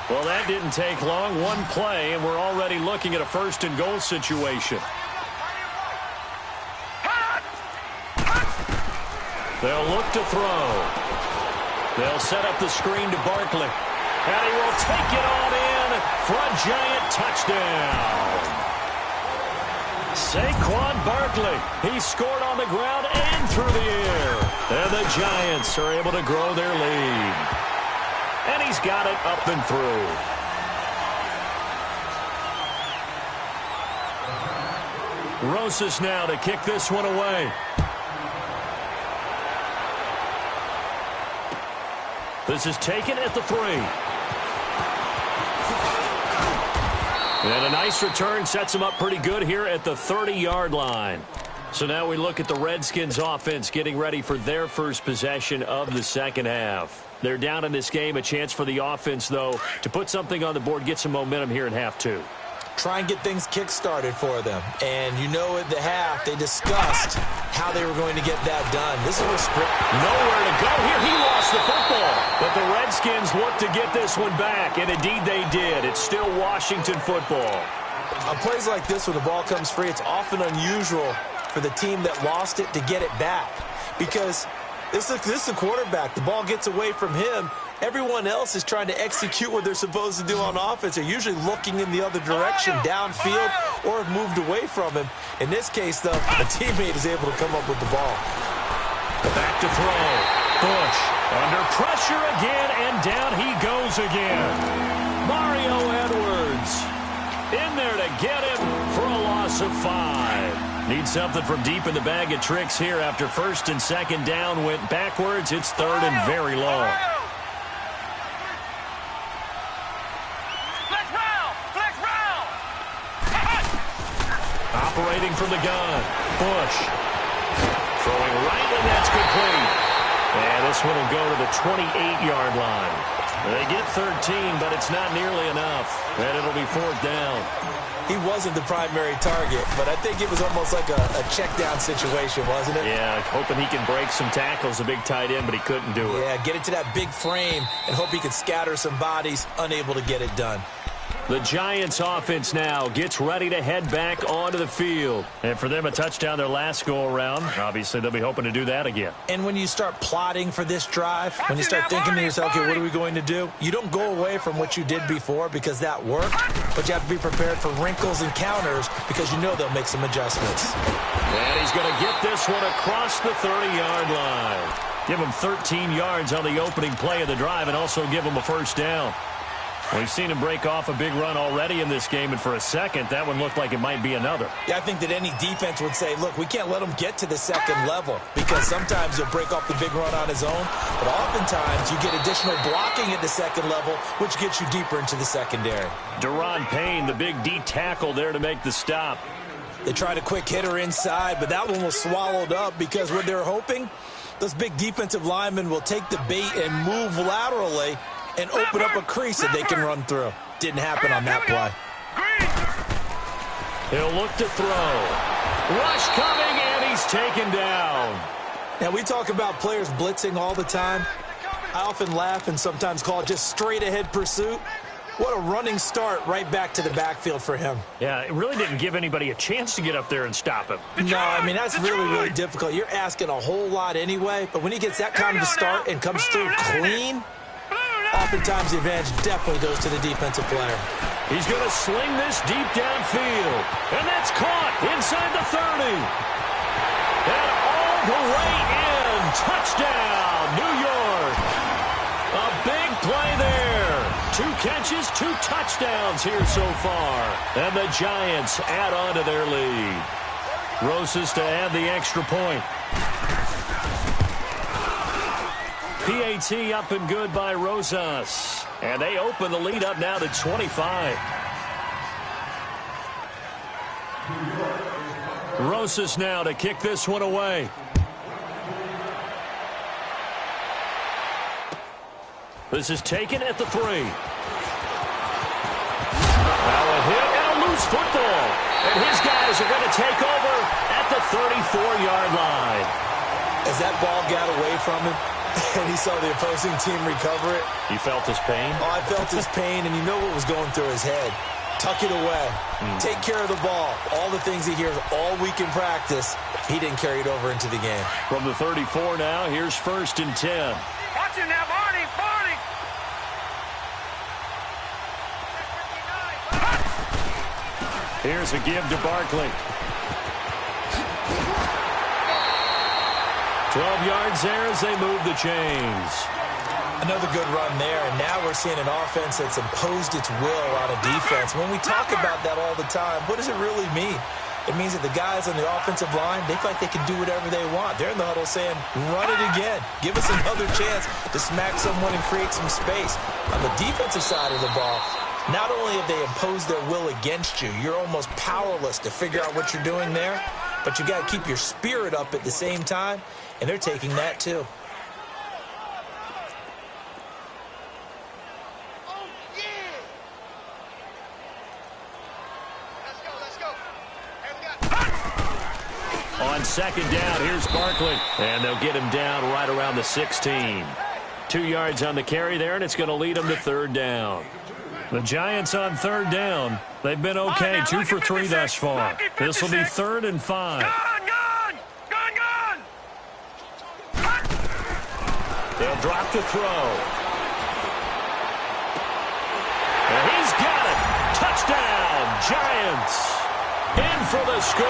Well, that didn't take long. One play, and we're already looking at a first-and-goal situation. They'll look to throw. They'll set up the screen to Barkley. And he will take it on in for a giant touchdown. Saquon Barkley. He scored on the ground and through the air. And the Giants are able to grow their lead. And he's got it up and through. Rosas now to kick this one away. This is taken at the 3. And a nice return sets him up pretty good here at the 30-yard line. So now we look at the Redskins offense getting ready for their first possession of the second half. They're down in this game. A chance for the offense, though, to put something on the board, get some momentum here in half 2. Try and get things kick-started for them. And you know at the half, they discussed how they were going to get that done. This is where nowhere to go here. He lost the football. But the Redskins look to get this one back, and indeed they did. It's still Washington football. On plays like this, when the ball comes free, it's often unusual for the team that lost it to get it back. Because this is the quarterback. The ball gets away from him. Everyone else is trying to execute what they're supposed to do on offense. They're usually looking in the other direction, downfield, or have moved away from him. In this case, though, a teammate is able to come up with the ball. Back to throw. Bush under pressure again, and down he goes again. Mario Edwards in there to get him for a loss of 5. Need something from deep in the bag of tricks here after first and second down went backwards. It's third and very long. Operating from the gun. Bush. Throwing right, and that's complete. And this one will go to the 28-yard line. They get 13, but it's not nearly enough. And it'll be 4th down. He wasn't the primary target, but I think it was almost like a check-down situation, wasn't it? Yeah, hoping he can break some tackles, a big tight end, but he couldn't do it. Yeah, get it to that big frame and hope he could scatter some bodies, unable to get it done. The Giants offense now gets ready to head back onto the field. And for them, a touchdown their last go-around. Obviously, they'll be hoping to do that again. And when you start plotting for this drive, when you start thinking to yourself, okay, what are we going to do? You don't go away from what you did before because that worked, but you have to be prepared for wrinkles and counters because you know they'll make some adjustments. And he's going to get this one across the 30-yard line. Give him 13 yards on the opening play of the drive and also give him a first down. We've seen him break off a big run already in this game, and for a second, that one looked like it might be another. Yeah, I think that any defense would say, look, we can't let him get to the second level because sometimes he'll break off the big run on his own, but oftentimes you get additional blocking at the second level, which gets you deeper into the secondary. Deron Payne, the big D tackle there to make the stop. They tried a quick hitter inside, but that one was swallowed up because what they're hoping, those big defensive linemen will take the bait and move laterally and open up a crease that they can run through. Didn't happen on that play. He'll look to throw. Rush coming, and he's taken down. Now, we talk about players blitzing all the time. I often laugh and sometimes call it just straight-ahead pursuit. What a running start right back to the backfield for him. Yeah, it really didn't give anybody a chance to get up there and stop him. No, I mean, that's really difficult. You're asking a whole lot anyway, but when he gets that kind of a start and comes through clean, oftentimes the advantage definitely goes to the defensive player. He's going to sling this deep downfield. And that's caught inside the 30. And all the way in. Touchdown, New York. A big play there. 2 catches, 2 touchdowns here so far. And the Giants add on to their lead. Rosas to add the extra point. PAT up and good by Rosas. And they open the lead up now to 25. Rosas now to kick this one away. This is taken at the 3. Now a hit and a loose football. And his guys are going to take over at the 34-yard line. As that ball got away from him, and he saw the opposing team recover it. You felt his pain? Oh, I felt his pain, and you know what was going through his head. Tuck it away. Take care of the ball. All the things he hears all week in practice, he didn't carry it over into the game. From the 34 now, here's 1st and 10. Watch him now, Barney. Here's a give to Barkley. 12 yards there as they move the chains. Another good run there, and now we're seeing an offense that's imposed its will on a defense. When we talk about that all the time, what does it really mean? It means that the guys on the offensive line, they feel like they can do whatever they want. They're in the huddle saying, run it again. Give us another chance to smack someone and create some space. On the defensive side of the ball, not only have they imposed their will against you, you're almost powerless to figure out what you're doing there, but you got to keep your spirit up at the same time, and they're taking that too. On 2nd down, here's Barkley. And they'll get him down right around the 16. 2 yards on the carry there, and it's going to lead them to 3rd down. The Giants on 3rd down. They've been okay, 2 for 3 thus far. This will be 3rd and 5. Gone! They'll drop to throw. And he's got it. Touchdown, Giants. In for the score.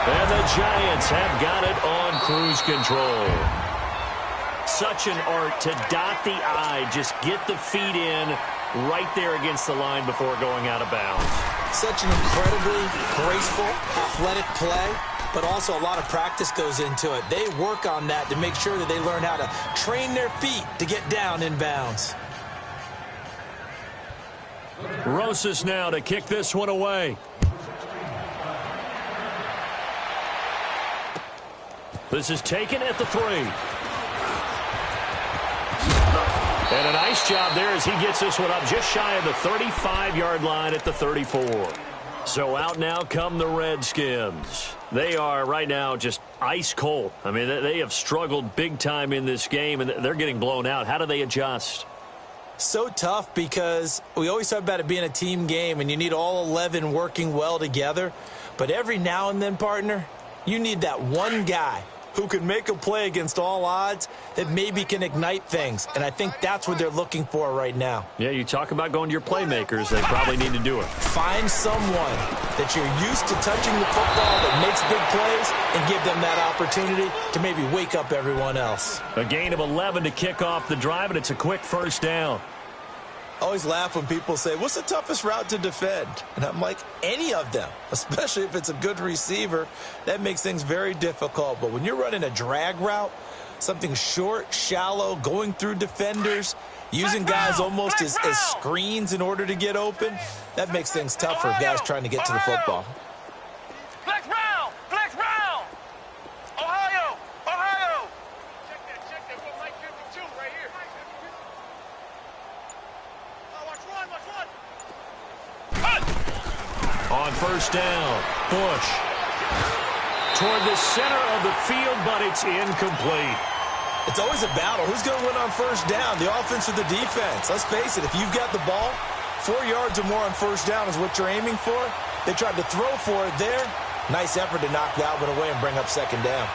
And the Giants have got it on cruise control. Such an art to dot the I, just get the feet in right there against the line before going out of bounds. Such an incredibly graceful, athletic play, but also a lot of practice goes into it. They work on that to make sure that they learn how to train their feet to get down in bounds. Rosas now to kick this one away. This is taken at the 3. And a nice job there as he gets this one up just shy of the 35-yard line at the 34. So out now come the Redskins. They are right now just ice cold. I mean, they have struggled big time in this game, and they're getting blown out. How do they adjust? So tough because we always talk about it being a team game, and you need all 11 working well together. But every now and then, partner, you need that one guy who can make a play against all odds that maybe can ignite things. And I think that's what they're looking for right now. Yeah, you talk about going to your playmakers. They probably need to do it. Find someone that you're used to touching the football that makes big plays and give them that opportunity to maybe wake up everyone else. A gain of 11 to kick off the drive, and it's a quick 1st down. I always laugh when people say, what's the toughest route to defend? And I'm like, any of them, especially if it's a good receiver. That makes things very difficult. But when you're running a drag route, something short, shallow, going through defenders, using guys almost as screens in order to get open, that makes things tough for guys trying to get to the football. Flex round! Ohio! Check that. We're Mike 52 right here. Watch one. On 1st down, Bush toward the center of the field, but it's incomplete. It's always a battle. Who's going to win on 1st down, the offense or the defense? Let's face it, if you've got the ball, 4 yards or more on 1st down is what you're aiming for. They tried to throw for it there. Nice effort to knock that one away and bring up 2nd down.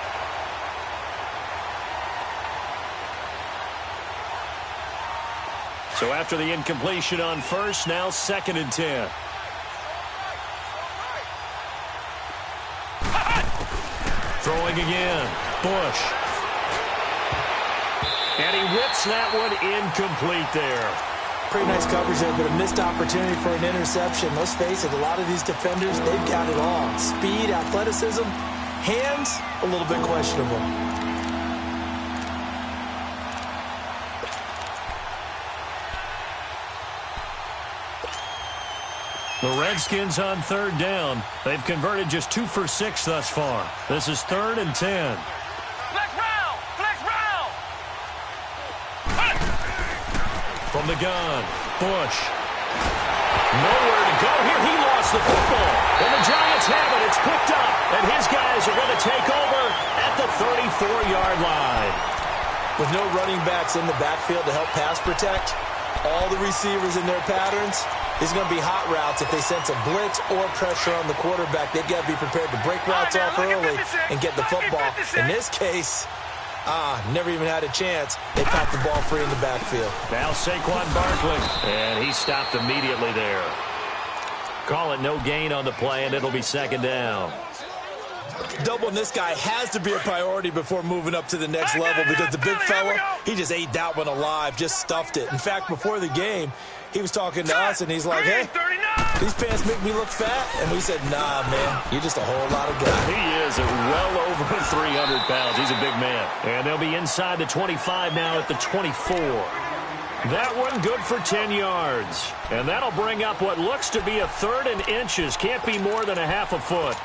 So after the incompletion on 1st, now 2nd and 10. Throwing again, Bush. And he whips that one incomplete there. Pretty nice coverage there, but a missed opportunity for an interception. Let's face it, a lot of these defenders, they've got it all. Speed, athleticism, hands, a little bit questionable. The Redskins on 3rd down. They've converted just 2 for 6 thus far. This is 3rd and 10. Flex round! From the gun, Bush. Nowhere to go here. He lost the football. And the Giants have it. It's picked up. And his guys are going to take over at the 34-yard line. With no running backs in the backfield to help pass protect, all the receivers in their patterns, these are going to be hot routes. If they sense a blitz or pressure on the quarterback, they've got to be prepared to break routes off early and get the football. In this case, never even had a chance. They popped the ball free in the backfield. Now Saquon Barkley, and he stopped immediately there. Call it no gain on the play, and it'll be second down. Doubling this guy has to be a priority before moving up to the next level because the big fella, he just ate that one alive, just stuffed it. In fact, before the game, he was talking to us, and he's like, hey, these pants make me look fat. And we said, nah, man, you're just a whole lot of guy. He is well over 300 pounds. He's a big man. And they'll be inside the 25 now at the 24. That one good for 10 yards. And that'll bring up what looks to be a third and inches. Can't be more than a half a foot.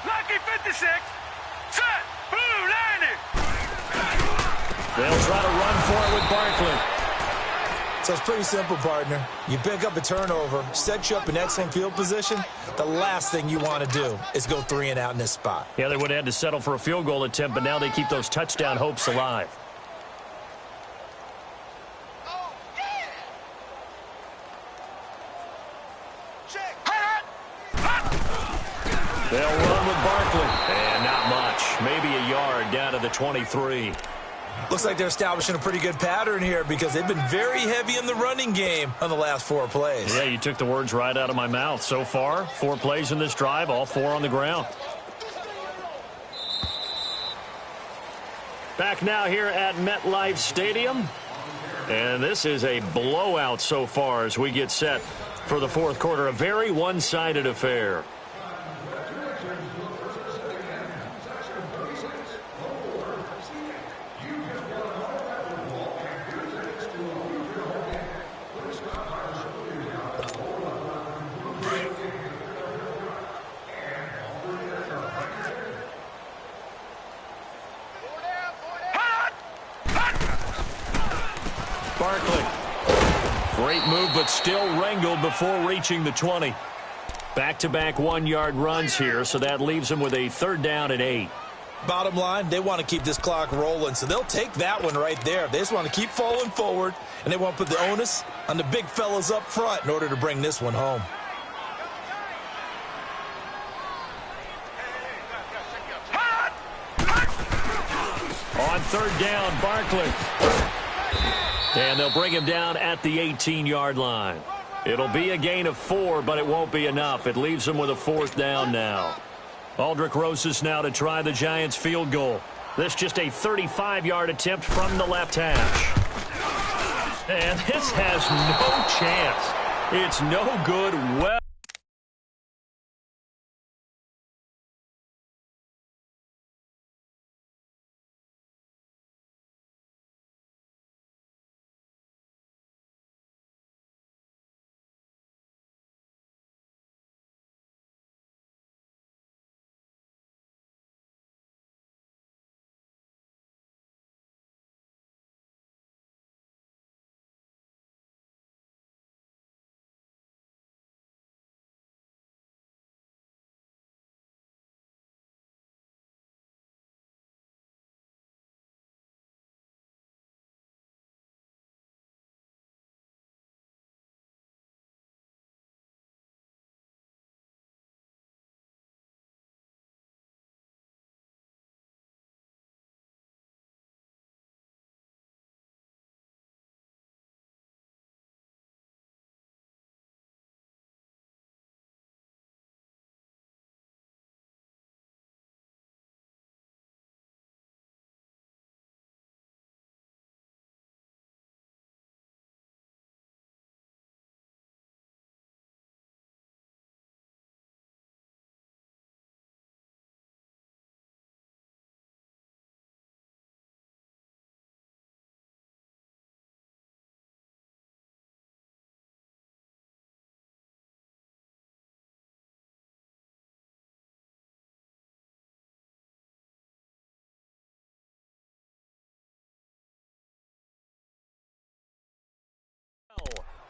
Lucky 56. Set. Blue landing. They'll try to run for it with Barkley. So it's pretty simple, partner. You pick up a turnover, set you up in excellent field position. The last thing you want to do is go 3 and out in this spot. Yeah, they would have had to settle for a field goal attempt, but now they keep those touchdown hopes alive. They'll run with Barkley. And not much. Maybe a yard down to the 23. Looks like they're establishing a pretty good pattern here because they've been very heavy in the running game on the last 4 plays. Yeah, you took the words right out of my mouth. So far, 4 plays in this drive, all 4 on the ground. Back now here at MetLife Stadium. And this is a blowout so far as we get set for the fourth quarter. A very one-sided affair. Barkley. Great move, but still wrangled before reaching the 20. Back-to-back 1-yard runs here, so that leaves him with a 3rd down and 8. Bottom line, they want to keep this clock rolling, so they'll take that one right there. They just want to keep falling forward, and they want to put the onus on the big fellas up front in order to bring this one home. On 3rd down, Barkley. And they'll bring him down at the 18-yard line. It'll be a gain of 4, but it won't be enough. It leaves them with a 4th down now. Aldrich Rosas now to try the Giants' field goal. This just a 35-yard attempt from the left hash. And this has no chance. It's no good. Well.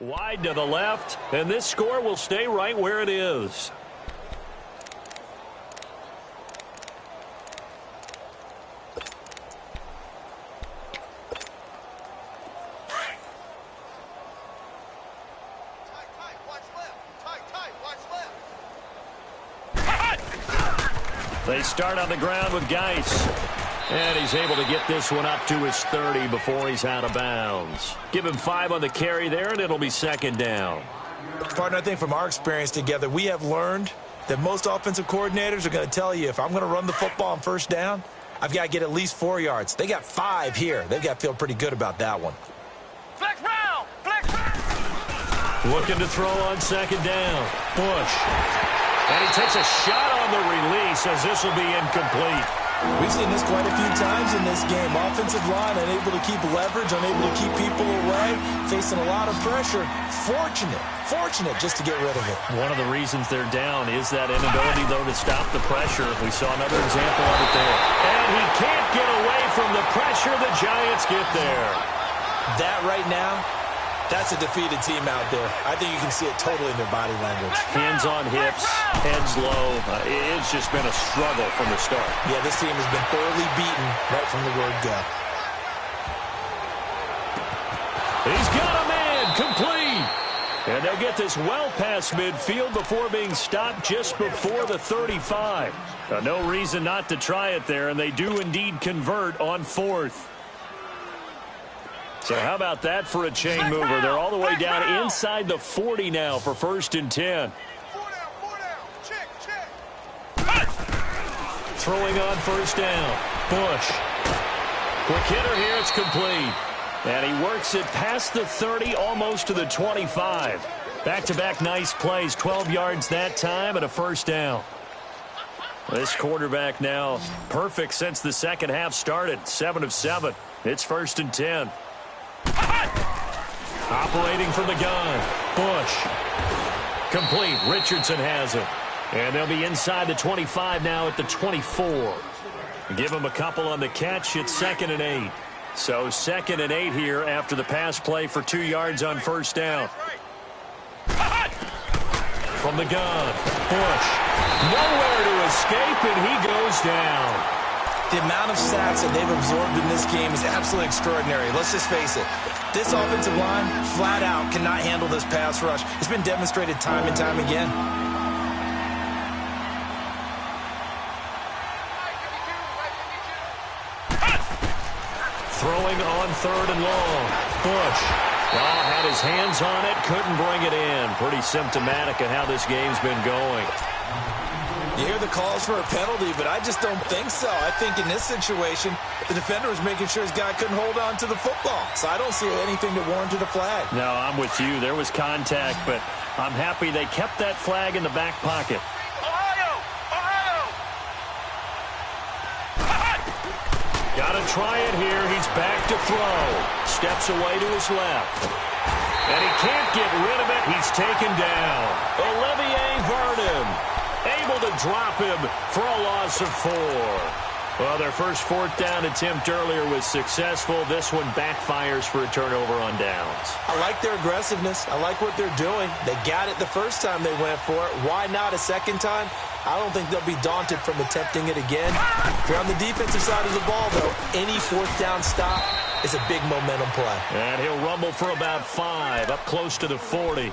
Wide to the left, and this score will stay right where it is. They start on the ground with Geis. And he's able to get this one up to his 30 before he's out of bounds. Give him 5 on the carry there, and it'll be second down. Partner, I think from our experience together, we have learned that most offensive coordinators are going to tell you, if I'm going to run the football on first down, I've got to get at least 4 yards. They got 5 here. They've got to feel pretty good about that one. Flex round! Flex round! Looking to throw on second down. Bush. And he takes a shot on the release as this will be incomplete. We've seen this quite a few times in this game. Offensive line unable to keep leverage, unable to keep people away, facing a lot of pressure. Fortunate just to get rid of it. One of the reasons they're down is that inability, though, to stop the pressure. We saw another example of it there. And he can't get away from the pressure. The Giants get there. That right now, that's a defeated team out there. I think you can see it totally in their body language. Hands on hips, heads low. It's just been a struggle from the start. Yeah, this team has been thoroughly beaten right from the word go. He's got a man, complete. And they'll get this well past midfield before being stopped just before the 35. No reason not to try it there, and they do indeed convert on 4th. So how about that for a chain mover? They're all the way down inside the 40 now for 1st and 10. Throwing on first down. Bush. Quick hitter here. It's complete. And he works it past the 30, almost to the 25. Back-to-back nice plays. 12 yards that time and a first down. This quarterback now perfect since the second half started. 7 of 7. It's 1st and 10. Operating from the gun. Bush. Complete. Richardson has it. And they'll be inside the 25 now at the 24. Give him a couple on the catch. It's 2nd and 8. So 2nd and 8 here after the pass play for 2 yards on first down. From the gun. Bush. Nowhere to escape, and he goes down. The amount of sacks that they've absorbed in this game is absolutely extraordinary. Let's just face it. This offensive line, flat out, cannot handle this pass rush. It's been demonstrated time and time again. Throwing on 3rd and long. Bush. Had his hands on it, couldn't bring it in. Pretty symptomatic of how this game's been going. You hear the calls for a penalty, but I just don't think so. I think in this situation, the defender was making sure his guy couldn't hold on to the football. So I don't see anything to warrant a flag. No, I'm with you. There was contact, but I'm happy they kept that flag in the back pocket. Ohio! Got to try it here. He's back to throw. Steps away to his left. And he can't get rid of it. He's taken down. Olivier Vernon able to drop him for a loss of 4. Well, their first 4th down attempt earlier was successful. This one backfires for a turnover on downs. I like their aggressiveness. I like what they're doing. They got it the first time they went for it. Why not a second time? I don't think they'll be daunted from attempting it again. If you're on the defensive side of the ball, though, any 4th down stop is a big momentum play. And he'll rumble for about 5, up close to the 40.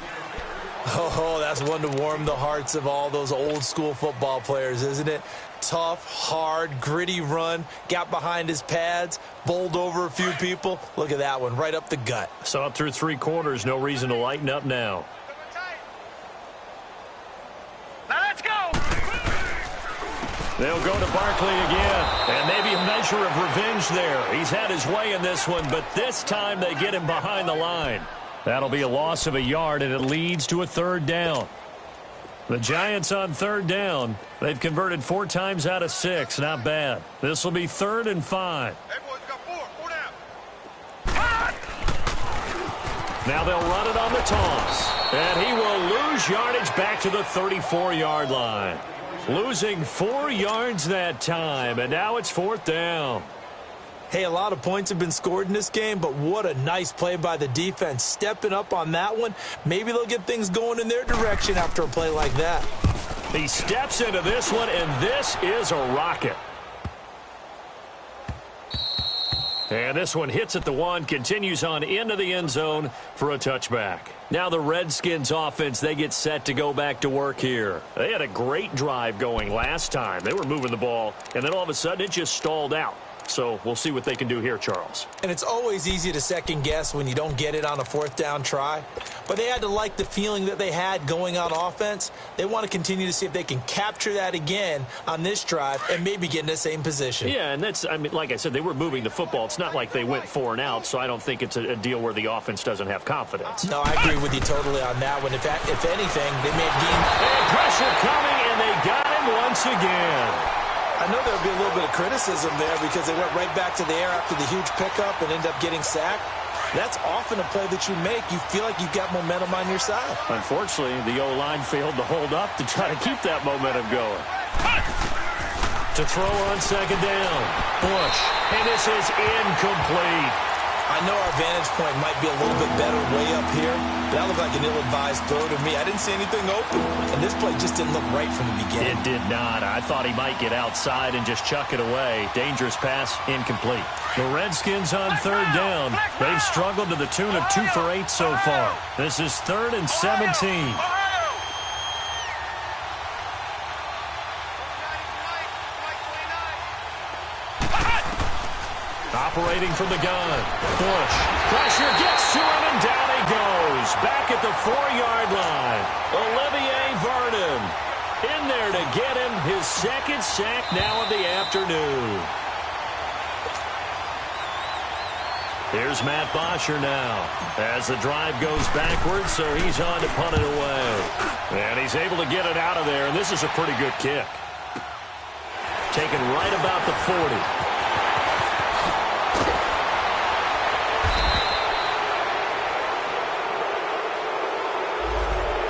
Oh, that's one to warm the hearts of all those old school football players, isn't it? Tough, hard, gritty run, got behind his pads, bowled over a few people. Look at that one, right up the gut. So up through 3 quarters, no reason to lighten up now. Now let's go! They'll go to Barkley again, and maybe a measure of revenge there. He's had his way in this one, but this time they get him behind the line. That'll be a loss of a yard, and it leads to a 3rd down. The Giants on 3rd down. They've converted 4 times out of 6. Not bad. This will be 3rd and 5. Hey, boys, got 4 down. Now they'll run it on the toss. And he will lose yardage back to the 34-yard line. Losing 4 yards that time, and now it's 4th down. Hey, a lot of points have been scored in this game, but what a nice play by the defense. Stepping up on that one, maybe they'll get things going in their direction after a play like that. He steps into this one, and this is a rocket. And this one hits at the one, continues on into the end zone for a touchback. Now the Redskins offense, they get set to go back to work here. They had a great drive going last time. They were moving the ball, and then all of a sudden it just stalled out. So we'll see what they can do here, Charles. And it's always easy to second guess when you don't get it on a fourth down try. But they had to like the feeling that they had going on offense. They want to continue to see if they can capture that again on this drive and maybe get in the same position. Yeah, and that's, I mean, like I said, they were moving the football. It's not like they went 4 and out, so I don't think it's a deal where the offense doesn't have confidence. No, I agree with you totally on that one. If anything, they may have gained. And pressure coming, and they got him once again. I know there'll be a little bit of criticism there because they went right back to the air after the huge pickup and ended up getting sacked. That's often a play that you make. You feel like you've got momentum on your side. Unfortunately, the O-line failed to hold up to try to keep that momentum going. To throw on second down, Bush, and this is incomplete. I know our vantage point might be a little bit better way up here, but that looked like an ill-advised throw to me. I didn't see anything open, and this play just didn't look right from the beginning. It did not. I thought he might get outside and just chuck it away. Dangerous pass, incomplete. The Redskins on third down. They've struggled to the tune of 2 for 8 so far. This is 3rd and 17. Operating from the gun. Bush. Pressure gets to him, and down he goes. Back at the 4-yard line. Olivier Vernon in there to get him his second sack now of the afternoon. Here's Matt Bosher now as the drive goes backwards, so he's on to punt it away. And he's able to get it out of there, and this is a pretty good kick. Taken right about the 40.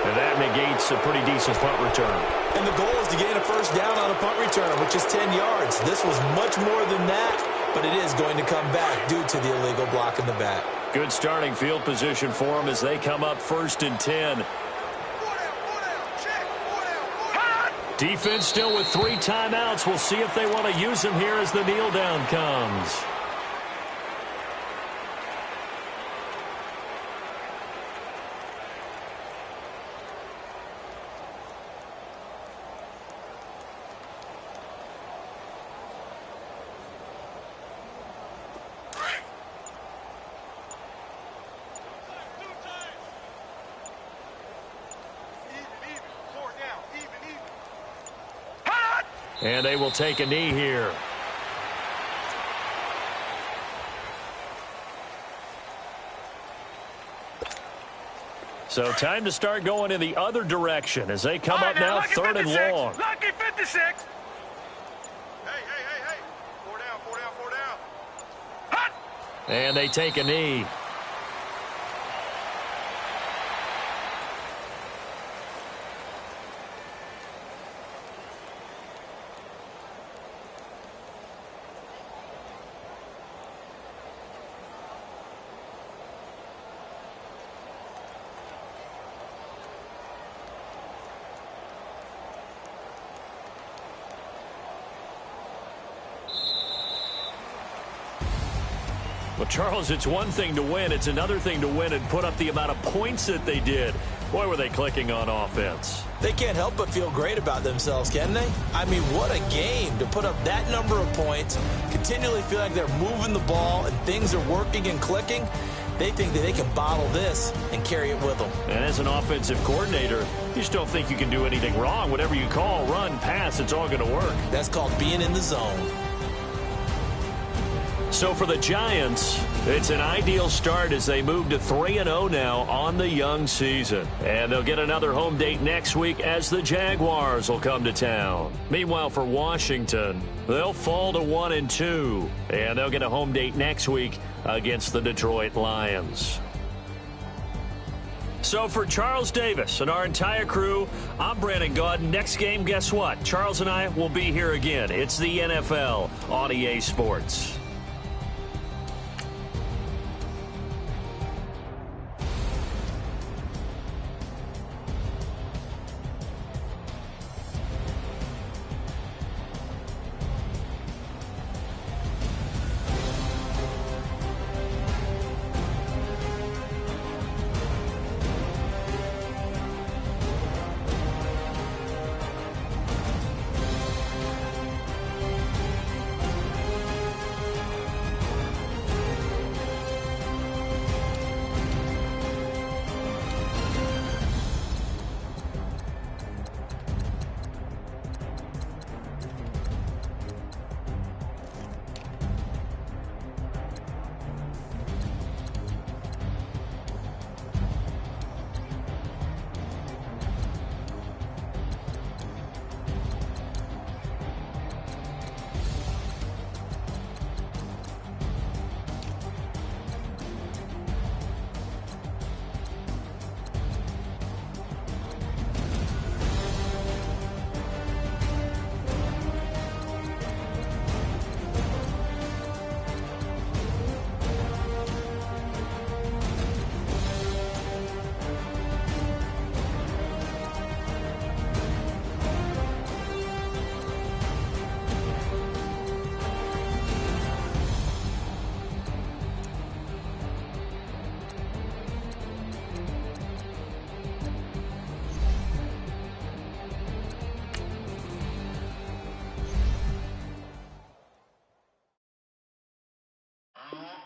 And that negates a pretty decent punt return. And the goal is to gain a first down on a punt return, which is 10 yards. This was much more than that, but it is going to come back due to the illegal block in the back. Good starting field position for them as they come up 1st and 10. Defense still with 3 timeouts. We'll see if they want to use them here as the kneel down comes. And they will take a knee here. So time to start going in the other direction as they come up now 3rd and long. Lucky 56. Hey. 4 down. Hot. And they take a knee. Well, Charles, it's one thing to win. It's another thing to win and put up the amount of points that they did. Boy, were they clicking on offense. They can't help but feel great about themselves, can they? I mean, what a game to put up that number of points, continually feel like they're moving the ball and things are working and clicking. They think that they can bottle this and carry it with them. And as an offensive coordinator, you just don't think you can do anything wrong. Whatever you call, run, pass, it's all going to work. That's called being in the zone. So for the Giants, it's an ideal start as they move to 3-0 now on the young season. And they'll get another home date next week as the Jaguars will come to town. Meanwhile, for Washington, they'll fall to 1-2. And they'll get a home date next week against the Detroit Lions. So for Charles Davis and our entire crew, I'm Brandon Gaudin. Next game, guess what? Charles and I will be here again. It's the NFL on EA Sports.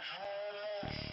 Trash.